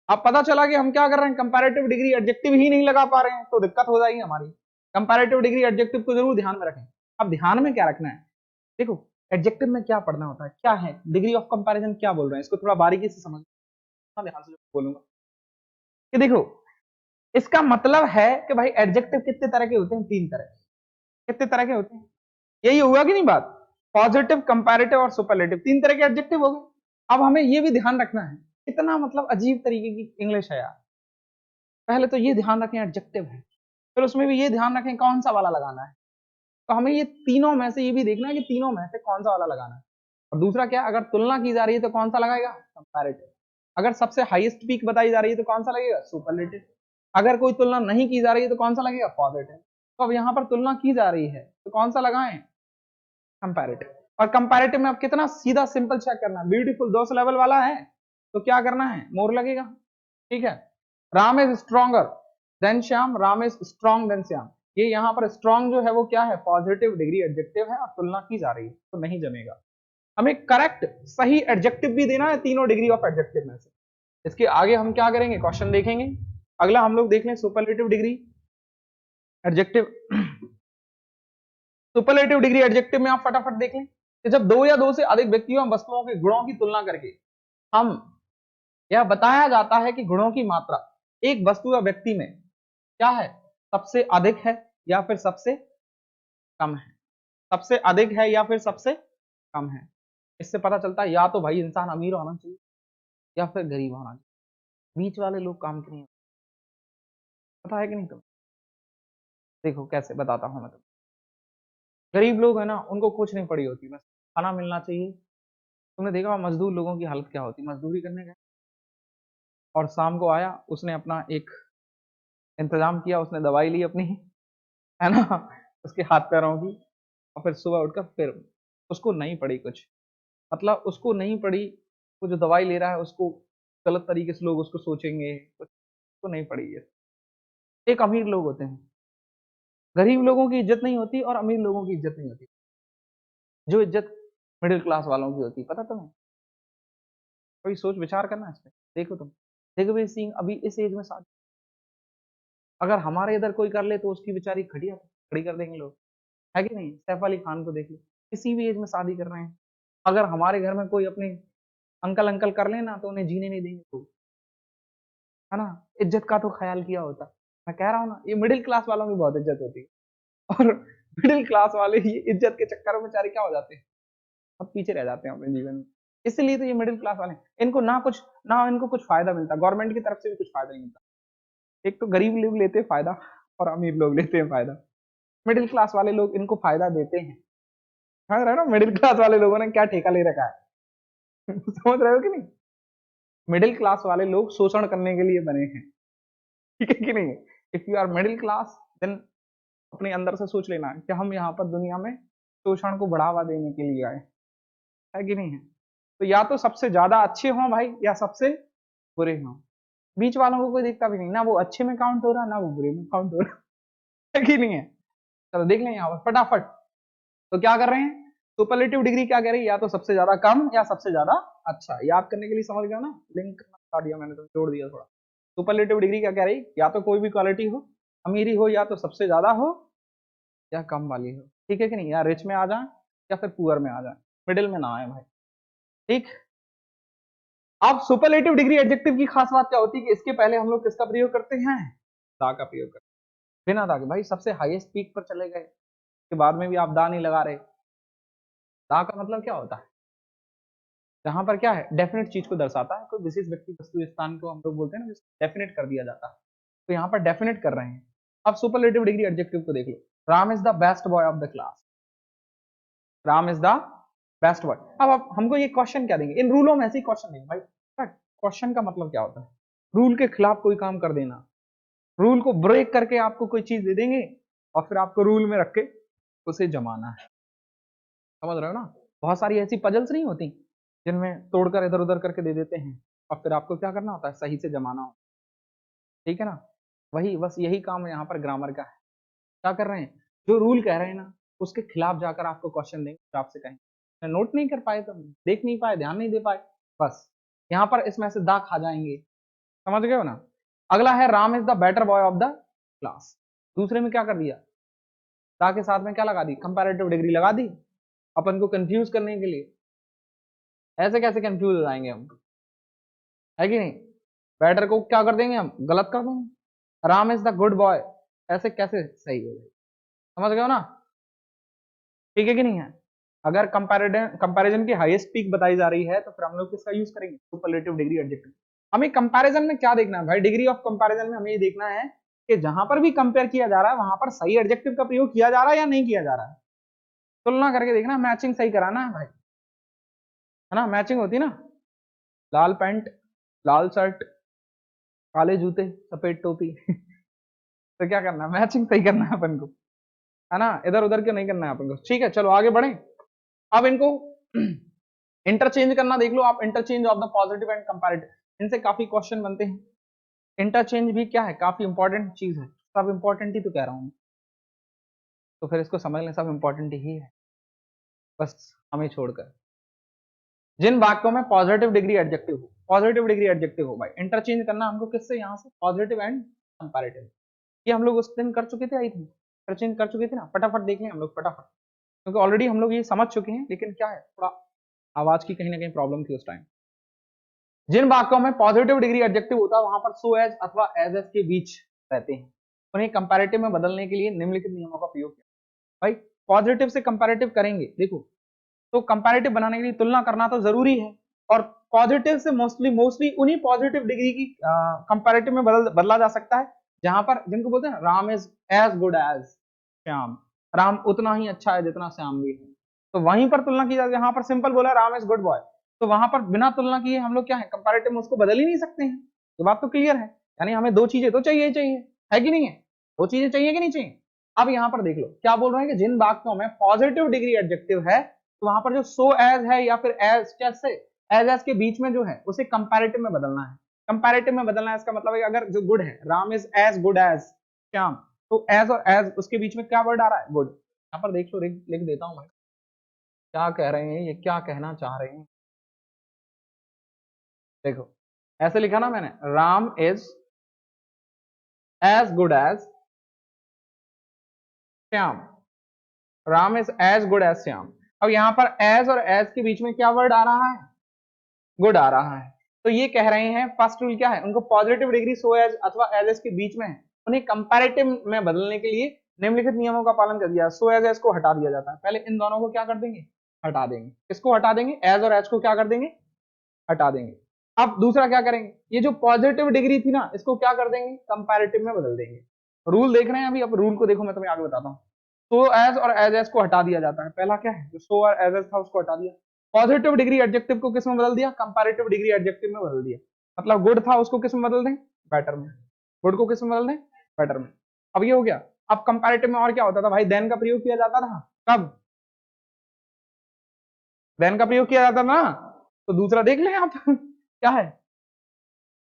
अब पता चला कि हम क्या कर रहे हैं, कंपैरेटिव डिग्री एडजेक्टिव ही नहीं लगा पा रहे हैं तो दिक्कत हो जाएगी हमारी। कंपैरेटिव डिग्री एडजेक्टिव को जरूर ध्यान में रखें। अब ध्यान में क्या रखना है, देखो एडजेक्टिव में क्या पढ़ना होता है, क्या है डिग्री ऑफ कंपैरिजन, क्या बोल रहे हैं, इसको थोड़ा बारीकी से समझना, ध्यान से बोलूंगा कि देखो, इसका मतलब है कि भाई एडजेक्टिव कितने तरह के होते हैं, 3 तरह, कितने तरह के होते हैं, यही हुआ कि नहीं बात, पॉजिटिव, कंपैरेटिव और सुपरलेटिव, 3 तरह के एडजेक्टिव हो गए। अब हमें ये भी ध्यान रखना है, कितना मतलब अजीब तरीके की इंग्लिश है यार, पहले तो ये ध्यान रखें एडजेक्टिव है, फिर उसमें भी ये ध्यान रखें कौन सा वाला लगाना है, तो हमें ये तीनों में से ये भी देखना है कि तीनों में से कौन सा वाला लगाना है। और दूसरा क्या, अगर तुलना की जा रही है तो कौन सा लगाएगा, कंपैरेटिव, अगर सबसे हाईएस्ट पीक बताई जा रही है तो कौन सा लगेगा, सुपरलेटिव, अगर कोई तुलना नहीं की जा रही है तो कौन सा लगेगा, पॉजिटिव। तो अब यहाँ पर तुलना की जा रही है तो कौन सा लगाएं, कंपैरेटिव। और कंपैरेटिव में अब कितना सीधा सिंपल चेक करना है, ब्यूटीफुल 2 लेवल वाला है तो क्या करना है, मोर लगेगा, ठीक है। Ram is stronger than Shyam, Ram is strong than Shyam, ये यहाँ पर स्ट्रॉन्ग जो है वो क्या है, पॉजिटिव डिग्री एडजेक्टिव है और तुलना की जा रही है तो नहीं जमेगा। हमें करेक्ट सही एडजेक्टिव भी देना है तीनों डिग्री ऑफ एडजेक्टिव में से। इसके आगे हम क्या करेंगे, क्वेश्चन देखेंगे। अगला हम लोग देख लें superlative degree adjective. Superlative degree adjective में आप फटाफट देख लें कि जब 2 या 2 से अधिक व्यक्तियों या वस्तुओं के गुणों की तुलना करके हम यह बताया जाता है कि गुणों की मात्रा एक वस्तु या व्यक्ति में क्या है, सबसे अधिक है या फिर सबसे कम है, सबसे अधिक है या फिर सबसे कम है। इससे पता चलता है या तो भाई इंसान अमीर होना चाहिए या फिर गरीब होना चाहिए, बीच वाले लोग काम के नहीं होते। पता है कि नहीं तुम, देखो कैसे बताता हूं मैं तुम, गरीब लोग है ना, उनको कुछ नहीं पड़ी होती, बस खाना मिलना चाहिए, तुमने देखा मजदूर लोगों की हालत क्या होती, मजदूरी करने गए और शाम को आया, उसने अपना एक इंतजाम किया, उसने दवाई ली अपनी, है ना, उसके हाथ पैरों की, और फिर सुबह उठकर फिर उसको नहीं पड़ी कुछ, मतलब उसको नहीं पड़ी, वो जो दवाई ले रहा है उसको गलत तरीके से लोग उसको सोचेंगे, उसको नहीं पड़ी है। एक अमीर लोग होते हैं, गरीब लोगों की इज्जत नहीं होती और अमीर लोगों की इज्जत नहीं होती, जो इज्जत मिडिल क्लास वालों की होती है, पता तुम्हें? कोई सोच विचार करना इस पे। देखो तुम, दिग्विजय सिंह अभी इस एज में शादी, अगर हमारे इधर कोई कर ले तो उसकी बेचारी खड़िया खड़ी कर देंगे लोग, है कि नहीं? सैफ अली खान को देख लो, किसी भी एज में शादी कर रहे हैं, अगर हमारे घर में कोई अपने अंकल अंकल कर लेना तो उन्हें जीने नहीं देंगे लोग, है ना? इज्जत का तो ख्याल किया होता। मैं कह रहा हूँ ना, ये मिडिल क्लास वालों की बहुत इज्जत होती है, और मिडिल क्लास वाले ये इज्जत के चक्कर में बेचारे क्या हो जाते हैं, अब पीछे रह जाते हैं अपने जीवन में। इसलिए तो ये मिडिल क्लास वाले, इनको ना इनको कुछ फायदा मिलता, गवर्नमेंट की तरफ से भी कुछ फायदा नहीं मिलता। एक तो गरीब लोग लेते हैं फायदा और अमीर लोग लेते हैं फायदा, मिडिल क्लास वाले लोग इनको फायदा देते हैं। समझ रहे हो ना, मिडिल क्लास वाले लोगों ने क्या ठेका ले रखा है समझ रहे हो कि नहीं? मिडिल क्लास वाले लोग शोषण करने के लिए बने हैं, ठीक है कि नहीं? If you are middle class then अपने अंदर से सोच लेना कि हम यहाँ पर दुनिया में शोषण को बढ़ावा देने के लिए आए, है कि नहीं है? तो या तो सबसे ज्यादा अच्छे हों भाई, या सबसे बुरे हों, बीच वालों को कोई देखता भी नहीं, ना वो अच्छे में काउंट हो रहा, ना वो बुरे में काउंट हो रहा, है कि नहीं है? चलो देख लें यहाँ पर फटाफट। तो क्या कर रहे हैं, सुपरलेटिव डिग्री क्या कह रही है, या तो सबसे ज्यादा कम या सबसे ज्यादा अच्छा, याद करने के लिए समझ गया ना, लिंक हटा दिया मैंने, तो जोड़ दिया थोड़ा। सुपरलेटिव डिग्री क्या कह रही, या तो कोई भी क्वालिटी हो, अमीरी हो या तो सबसे ज्यादा हो या कम वाली हो, ठीक है कि नहीं? या रिच में आ जाए या फिर पुअर में आ जाए, मिडिल में ना आए भाई, ठीक। अब सुपरलेटिव डिग्री एडजेक्टिव की खास बात क्या होती है कि इसके पहले हम लोग किसका प्रयोग करते हैं, दा का प्रयोग करते हैं, बिना दा के। भाई सबसे हाईएस्ट पीक पर चले गए, के बाद में भी आप दा नहीं लगा रहे, दा का मतलब क्या होता है, जहां पर क्या है, डेफिनेट चीज को दर्शाता है, कोई विशेष व्यक्ति वस्तु स्थान को हम लोग बोलते हैं ना, डेफिनेट कर दिया जाता है, तो यहाँ पर डेफिनेट कर रहे हैं। अब सुपरलेटिव डिग्री एडजेक्टिव को देख लो, Ram is the best boy of the class, Ram is the best boy. अब आप हमको ये क्वेश्चन क्या देंगे, इन रूलों में ऐसे क्वेश्चन देंगे भाई, क्वेश्चन का मतलब क्या होता है, रूल के खिलाफ कोई काम कर देना, रूल को ब्रेक करके आपको कोई चीज दे देंगे और फिर आपको रूल में रख के उसे जमाना है, समझ रहे हो ना? बहुत सारी ऐसी पजल्स नहीं होती जिनमें तोड़कर इधर उधर करके दे देते हैं और फिर आपको क्या करना होता है, सही से जमाना होता है, ठीक है ना? वही बस यही काम यहाँ पर ग्रामर का है। क्या कर रहे हैं, जो रूल कह रहे हैं ना उसके खिलाफ जाकर आपको क्वेश्चन देंगे, फिर आपसे कहेंगे नोट नहीं कर पाए, तुम देख नहीं पाए, ध्यान नहीं दे पाए, बस यहाँ पर इसमें से दा खा जाएंगे, समझ गए हो ना? अगला है Ram is the better boy of the class, दूसरे में क्या कर दिया, दा के साथ में क्या लगा दी, कंपैरेटिव डिग्री लगा दी, अपन को कंफ्यूज करने के लिए। ऐसे कैसे कंफ्यूज हो जाएंगे हम, है कि नहीं? बैटर को क्या कर देंगे हम, गलत कर देंगे, Ram is the good boy, ऐसे कैसे सही हो जाएगा, समझ गए हो ना? ठीक है कि नहीं है? अगर कंपैरिजन की हाईएस्ट पीक बताई जा रही है तो फिर हम लोग किसका यूज करेंगे, सुपरलेटिव डिग्री एडजेक्टिव। हमें कंपैरिजन में क्या देखना है भाई, डिग्री ऑफ कंपैरिजन में हमें ये देखना है कि जहां पर भी कंपेयर किया जा रहा है वहां पर सही एडजेक्टिव का प्रयोग किया जा रहा है या नहीं किया जा रहा है, तुलना करके देखना, मैचिंग सही कराना है भाई, है ना? मैचिंग होती है ना, लाल पैंट लाल शर्ट काले जूते सफेद टोपी तो क्या करना है, मैचिंग सही करना है अपन को, है ना? इधर उधर क्यों नहीं करना है अपन को, ठीक है? चलो आगे बढ़े। अब इनको इंटरचेंज करना देख लो आप, interchange of the positive and comparative, इनसे काफी क्वेश्चन बनते हैं। इंटरचेंज भी क्या है, काफी इंपॉर्टेंट चीज है, सब इंपॉर्टेंट ही तो कह रहा हूं, तो फिर इसको समझ लें, सब इंपॉर्टेंट ही है, बस हमें छोड़कर। जिन वाक्यों में पॉजिटिव डिग्री एडजेक्टिव हो, पॉजिटिव डिग्री एडजेक्टिव हो भाई, इंटरचेंज करना हमको किससे, यहाँ से पॉजिटिव एंड कंपैरेटिव। ये हम लोग उस दिन कर चुके थे, आई थिंक इंटरचेंज कर चुके थे ना, फटाफट देख लें हम लोग फटाफट, क्योंकि ऑलरेडी हम लोग ये समझ चुके हैं, लेकिन क्या है थोड़ा आवाज की कहीं ना कहीं प्रॉब्लम थी उस टाइम। जिन वाक्यों में पॉजिटिव डिग्री एडजेक्टिव होता है वहां पर सो एज अथवा एज एज के बीच रहते हैं, उन्हें कंपैरेटिव में बदलने के लिए निम्नलिखित नियमों का प्रयोग किया। भाई पॉजिटिव से कंपैरेटिव करेंगे, देखो तो कंपैरेटिव बनाने के लिए तुलना करना तो जरूरी है, और पॉजिटिव से मोस्टली मोस्टली उन्हीं पॉजिटिव डिग्री की कंपैरेटिव में बदला जा सकता है जहां पर, जिनको बोलते हैं Ram is as good as Shyam, Ram उतना ही अच्छा है जितना श्याम भी है, तो वहीं पर तुलना की जाती है। यहाँ पर सिंपल बोला राम इज गुड बॉय, तो वहां पर बिना तुलना किए हम लोग क्या है, कंपैरेटिव में उसको बदल ही नहीं सकते हैं। ये बात तो क्लियर है, यानी हमें दो चीजें तो चाहिए ही चाहिए, है कि नहीं है? दो चीजें चाहिए कि नहीं चाहिए? अब यहाँ पर देख लो क्या बोल रहे हैं कि जिन वाक्यों में पॉजिटिव डिग्री एडजेक्टिव है, तो वहां पर जो सो एज है या फिर एज, कैसे एज के बीच में जो है उसे कंपैरेटिव में बदलना है। कंपैरेटिव में बदलना है इसका मतलब है अगर जो गुड है, Ram is as good as Shyam, तो एज और एज उसके बीच में क्या वर्ड आ रहा है, गुड। यहाँ पर देख लो, लिख देता हूं मैं क्या कह रहे हैं, ये क्या कहना चाह रहे हैं। देखो ऐसे लिखा ना मैंने, Ram is as good as Shyam, Ram is as good as Shyam. अब यहाँ पर एज और एज के बीच में क्या वर्ड आ रहा है, गुड आ रहा है। तो ये कह रहे हैं फर्स्ट रूल क्या है, उनको पॉजिटिव डिग्री सो एज अथवा एज एस के बीच में है, उन्हें कंपैरेटिव में बदलने के लिए निम्नलिखित नियमों का पालन कर दिया। सो एज एस को हटा दिया जाता है, पहले इन दोनों को क्या कर देंगे, हटा देंगे। इसको हटा देंगे, एज और एज को क्या कर देंगे, हटा देंगे। अब दूसरा क्या करेंगे, ये जो पॉजिटिव डिग्री थी ना, इसको क्या कर देंगे, कंपैरेटिव में बदल देंगे। रूल देख रहे हैं अभी, अब रूल को देखो, मैं तुम्हें आगे बताता हूँ। सो एज और एज एस को हटा दिया जाता है, पहला क्या है, जो सो और एज एस था उसको हटा दिया। पॉजिटिव डिग्री एडजेक्टिव को किस में बदल दिया, कंपैरेटिव डिग्री एडजेक्टिव में बदल दिया। मतलब गुड था उसको किस में बदल दें, बेटर में। गुड को किस में बदल दें, बेटर में। अब ये हो गया। अब कंपैरेटिव में और क्या होता था भाई, देन का प्रयोग किया जाता था। कब, देन का प्रयोग किया जाता था ना। तो दूसरा देख लें आप क्या है,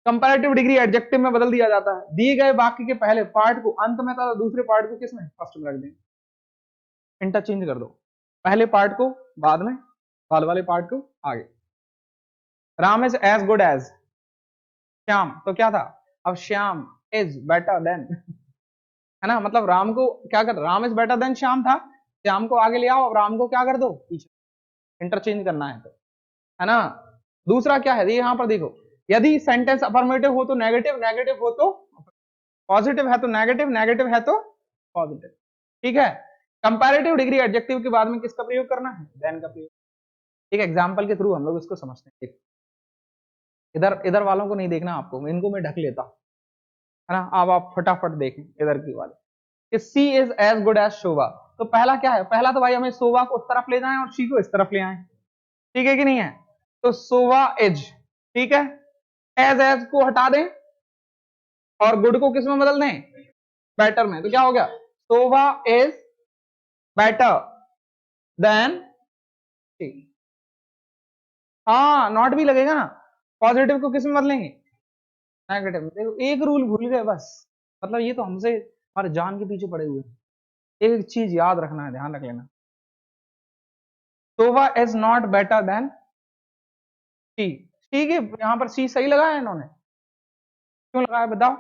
कंपैरेटिव डिग्री एडजेक्टिव में बदल दिया जाता है। दिए गए वाक्य के पहले पार्ट को अंत में था, दूसरे पार्ट को किसमें, फर्स्ट में रख दें। इंटरचेंज कर दो, पहले पार्ट को बाद में, बाद वाले पार्ट को आगे। Ram is as good as Shyam, तो क्या था, अब श्याम इज बेटर देन, है ना, मतलब राम को क्या कर, Ram is better then Shyam था, श्याम को आगे ले आओ, अब राम को क्या कर दो पीछे, इंटरचेंज करना है तो, है ना। दूसरा क्या है, ये यहां पर देखो, यदि सेंटेंस अफर्मेटिव हो तो नेगेटिव, नेगेटिव हो तो पॉजिटिव, है तो नेगेटिव, नेगेटिव है तो पॉजिटिव। ठीक है। कंपैरेटिव डिग्री एडजेक्टिव के बाद में किसका प्रयोग करना है, देन का प्रयोग। एक एग्जांपल के थ्रू हम लोग इसको समझते हैं। इधर इधर वालों को नहीं देखना आपको, इनको मैं ढक लेता हूं, है ना। अब आप फटाफट देखें इधर की वाले, कि सी इज एज गुड एज शोभा। तो पहला क्या है, पहला तो भाई हमें शोभा को उस तरफ ले जाएं और सी को इस तरफ ले आए, ठीक है कि नहीं है। तो शोभा इज, ठीक है, एज को हटा दें और गुड को किस में बदल दें, बेटर में। तो क्या हो गया, शोभा इज बेटर देन सी। हाँ नॉट भी लगेगा ना, पॉजिटिव को किस में बदलेंगे, नेगेटिव में। देखो एक रूल भूल गए बस, मतलब ये तो हमसे हमारे जान के पीछे पड़े हुए हैं। एक चीज याद रखना है, ध्यान रख लेना, शोभा इज नॉट बेटर देन सी। ठीक है, यहाँ पर सी सही लगाया है इन्होंने, क्यों लगाया बताओ,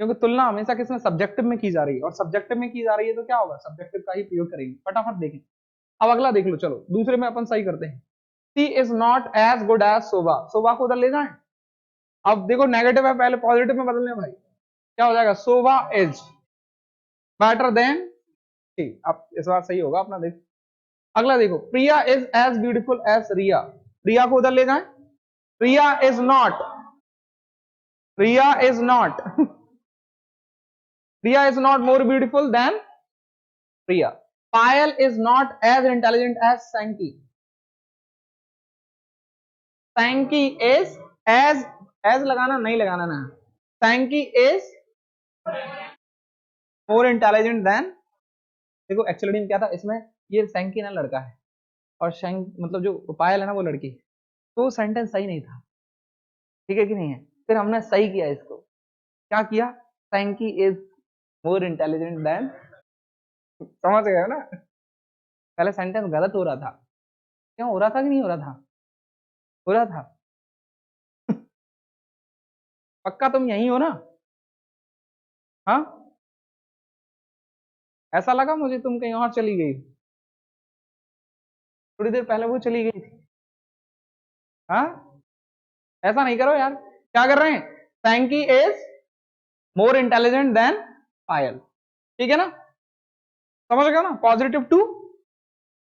क्योंकि तुलना हमेशा किसमें, सब्जेक्टिव में की जा रही है, और सब्जेक्टिव में की जा रही है तो क्या होगा, सब्जेक्टिव का ही प्रयोग करेंगे। फटाफट देखें। अब अगला देख लो, चलो दूसरे में अपन सही करते हैं। She is not as good as Shobha, Shobha को उधर ले जाए। अब देखो नेगेटिव है, पहले पॉजिटिव में बदलने भाई, क्या हो जाएगा, Shobha is better than she. अब इस बार सही होगा अपना, देख। अगला देखो, Priya is as beautiful as Riya, Priya को उधर ले जाए। Priya is not, Priya is not Priya is not more beautiful than Priya. Payal is not as intelligent as Sanky, Sanky is as, as लगाना नहीं लगाना ना, Sanky is more intelligent than. देखो एक्चुअली में क्या था इसमें, ये सैंकी ना लड़का है, और शैंक मतलब जो पायल है ना वो लड़की, तो सेंटेंस सही नहीं था, ठीक है कि नहीं है। फिर हमने सही किया इसको, क्या किया, सैंकी इज मोर इंटेलिजेंट देन, समझ गए ना। पहले सेंटेंस गलत हो रहा था, क्यों हो रहा था कि नहीं हो रहा था, हो रहा था। पक्का तुम यही हो ना, हाँ, ऐसा लगा मुझे तुम कहीं और चली गई, थोड़ी देर पहले वो चली गई थी। हाँ, ऐसा नहीं करो यार, क्या कर रहे हैं, सैंकी इज मोर इंटेलिजेंट देन पायल, ठीक है ना, समझ गए ना। पॉजिटिव टू,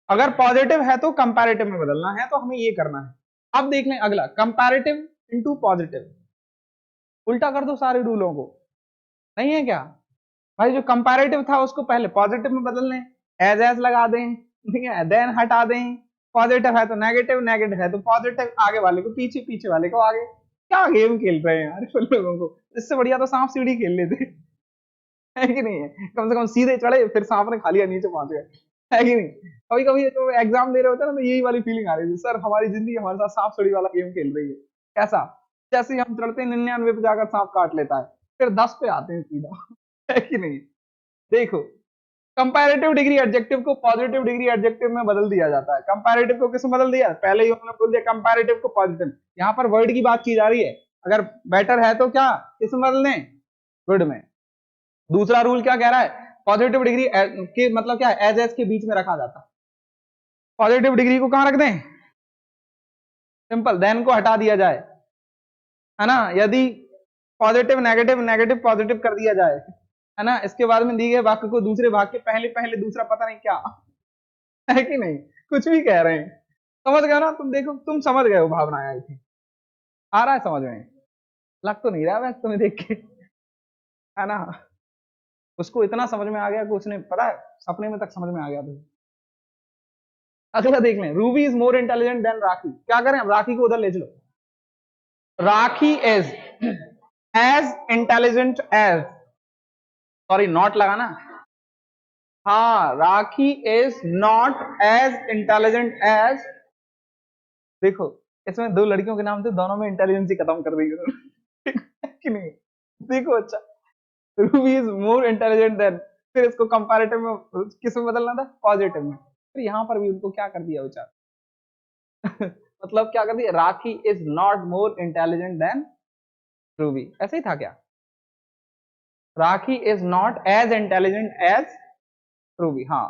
अगर पॉजिटिव है तो कंपैरेटिव में बदलना है, तो हमें ये करना है। अब देख लें अगला, कंपैरेटिव इनटू पॉजिटिव, उल्टा कर दो सारे रूलों को, नहीं है क्या भाई। जो कंपैरेटिव था उसको पहले पॉजिटिव में बदल लें, एज लगा दें, ठीक है, देन हटा दें, पॉजिटिव है तो नेगेटिव, नेगेटिव है तो पॉजिटिव, आगे वाले को पीछे, पीछे वाले को आगे। क्या गेम खेल रहे हैं यार उन लोगों को, इससे बढ़िया तो सांप सीढ़ी खेल लेते। है कि नहीं है, कम से कम सीधे चढ़े फिर सांप ने खा लिया, नीचे पहुंच गए। है कि नहीं। कभी कभी तो एग्जाम दे रहे होते हैं ना, तो यही वाली फीलिंग आ रही थी, सर हमारी जिंदगी हमारे साथ सांप सीढ़ी वाला गेम खेल रही है। कैसा, जैसे ही हम चढ़ते हैं 99 पे जाकर सांप काट लेता है, फिर 10 पे आते हैं सीधा। है कि नहीं। देखो, कंपैरेटिव डिग्री एडजेक्टिव को पॉजिटिव डिग्री एडजेक्टिव में बदल दिया जाता है। कंपैरेटिव को किसमें बदल दिया, पहले ही उन्होंने बोल दिया कंपैरेटिव को पॉजिटिव। यहाँ पर वर्ड की बात की जा रही है, अगर बेटर है तो क्या किसमें बदल दें, गुड में। दूसरा रूल क्या कह रहा है, पॉजिटिव डिग्री के मतलब क्या है, एज एज के बीच में रखा जाता है। पॉजिटिव डिग्री को कहां रख दें, सिंपल, देन को हटा दिया जाए, है ना। यदि पॉजिटिव नेगेटिव, नेगेटिव पॉजिटिव कर दिया जाए, है ना, इसके बाद में दिए गए वाक्य को दूसरे भाग के पहले पहले दूसरा पता नहीं क्या। है कि नहीं, कुछ भी कह रहे हैं। समझ गए ना तुम, देखो तुम समझ गए हो भावनाएं, आई थी, आ रहा है समझ में, लग तो नहीं रहा है तुम्हें देख के, है ना। उसको इतना समझ में आ गया कि उसने, पता है, सपने में तक समझ में आ गया था। अगला देख लें, Ruby is more intelligent than Rakhi. क्या करें, अब राखी को उधर ले चलो। Rakhi is as intelligent as, sorry not लगाना, हाँ, Rakhi is not as intelligent as. देखो, इसमें दो लड़कियों के नाम थे, दोनों में इंटेलिजेंस ही खत्म कर दी उन्होंने। कि नहीं। देखो, अच्छा, Ruby is more intelligent then, फिर इसको कंपैरेटिव में किस में बदलना था, पॉजिटिव में, फिर यहां पर भी उनको क्या कर दिया विचार। मतलब क्या कर दिया, Rakhi is not more intelligent than Ruby, ऐसे ही था क्या, Rakhi is not as intelligent as Ruby, हाँ,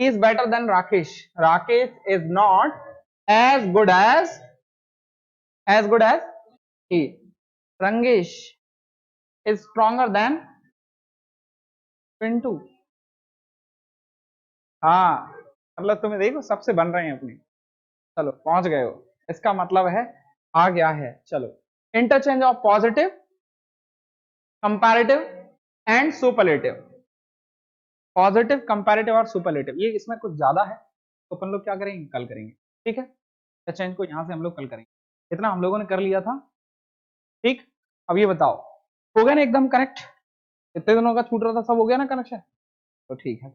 he is better than Rakesh. Rakesh is not as good as he. Rangesh is stronger than Pintu. हाँ, मतलब तुम्हें देखो सबसे बन रहे हैं अपने। चलो पहुंच गए हो, इसका मतलब है आ गया है। चलो, interchange of positive, comparative and superlative. Positive, comparative और सुपरलेटिव, ये इसमें कुछ ज्यादा है, तो अपन लोग क्या करेंगे, कल करेंगे। ठीक है, इंटरचेंज को यहां से हम लोग कल करेंगे। इतना हम लोगों ने कर लिया था। ठीक, अब ये बताओ, हो गया ना एकदम करेक्ट, इतने दिनों का छूट रहा था, सब हो गया ना कनेक्शन, तो ठीक है।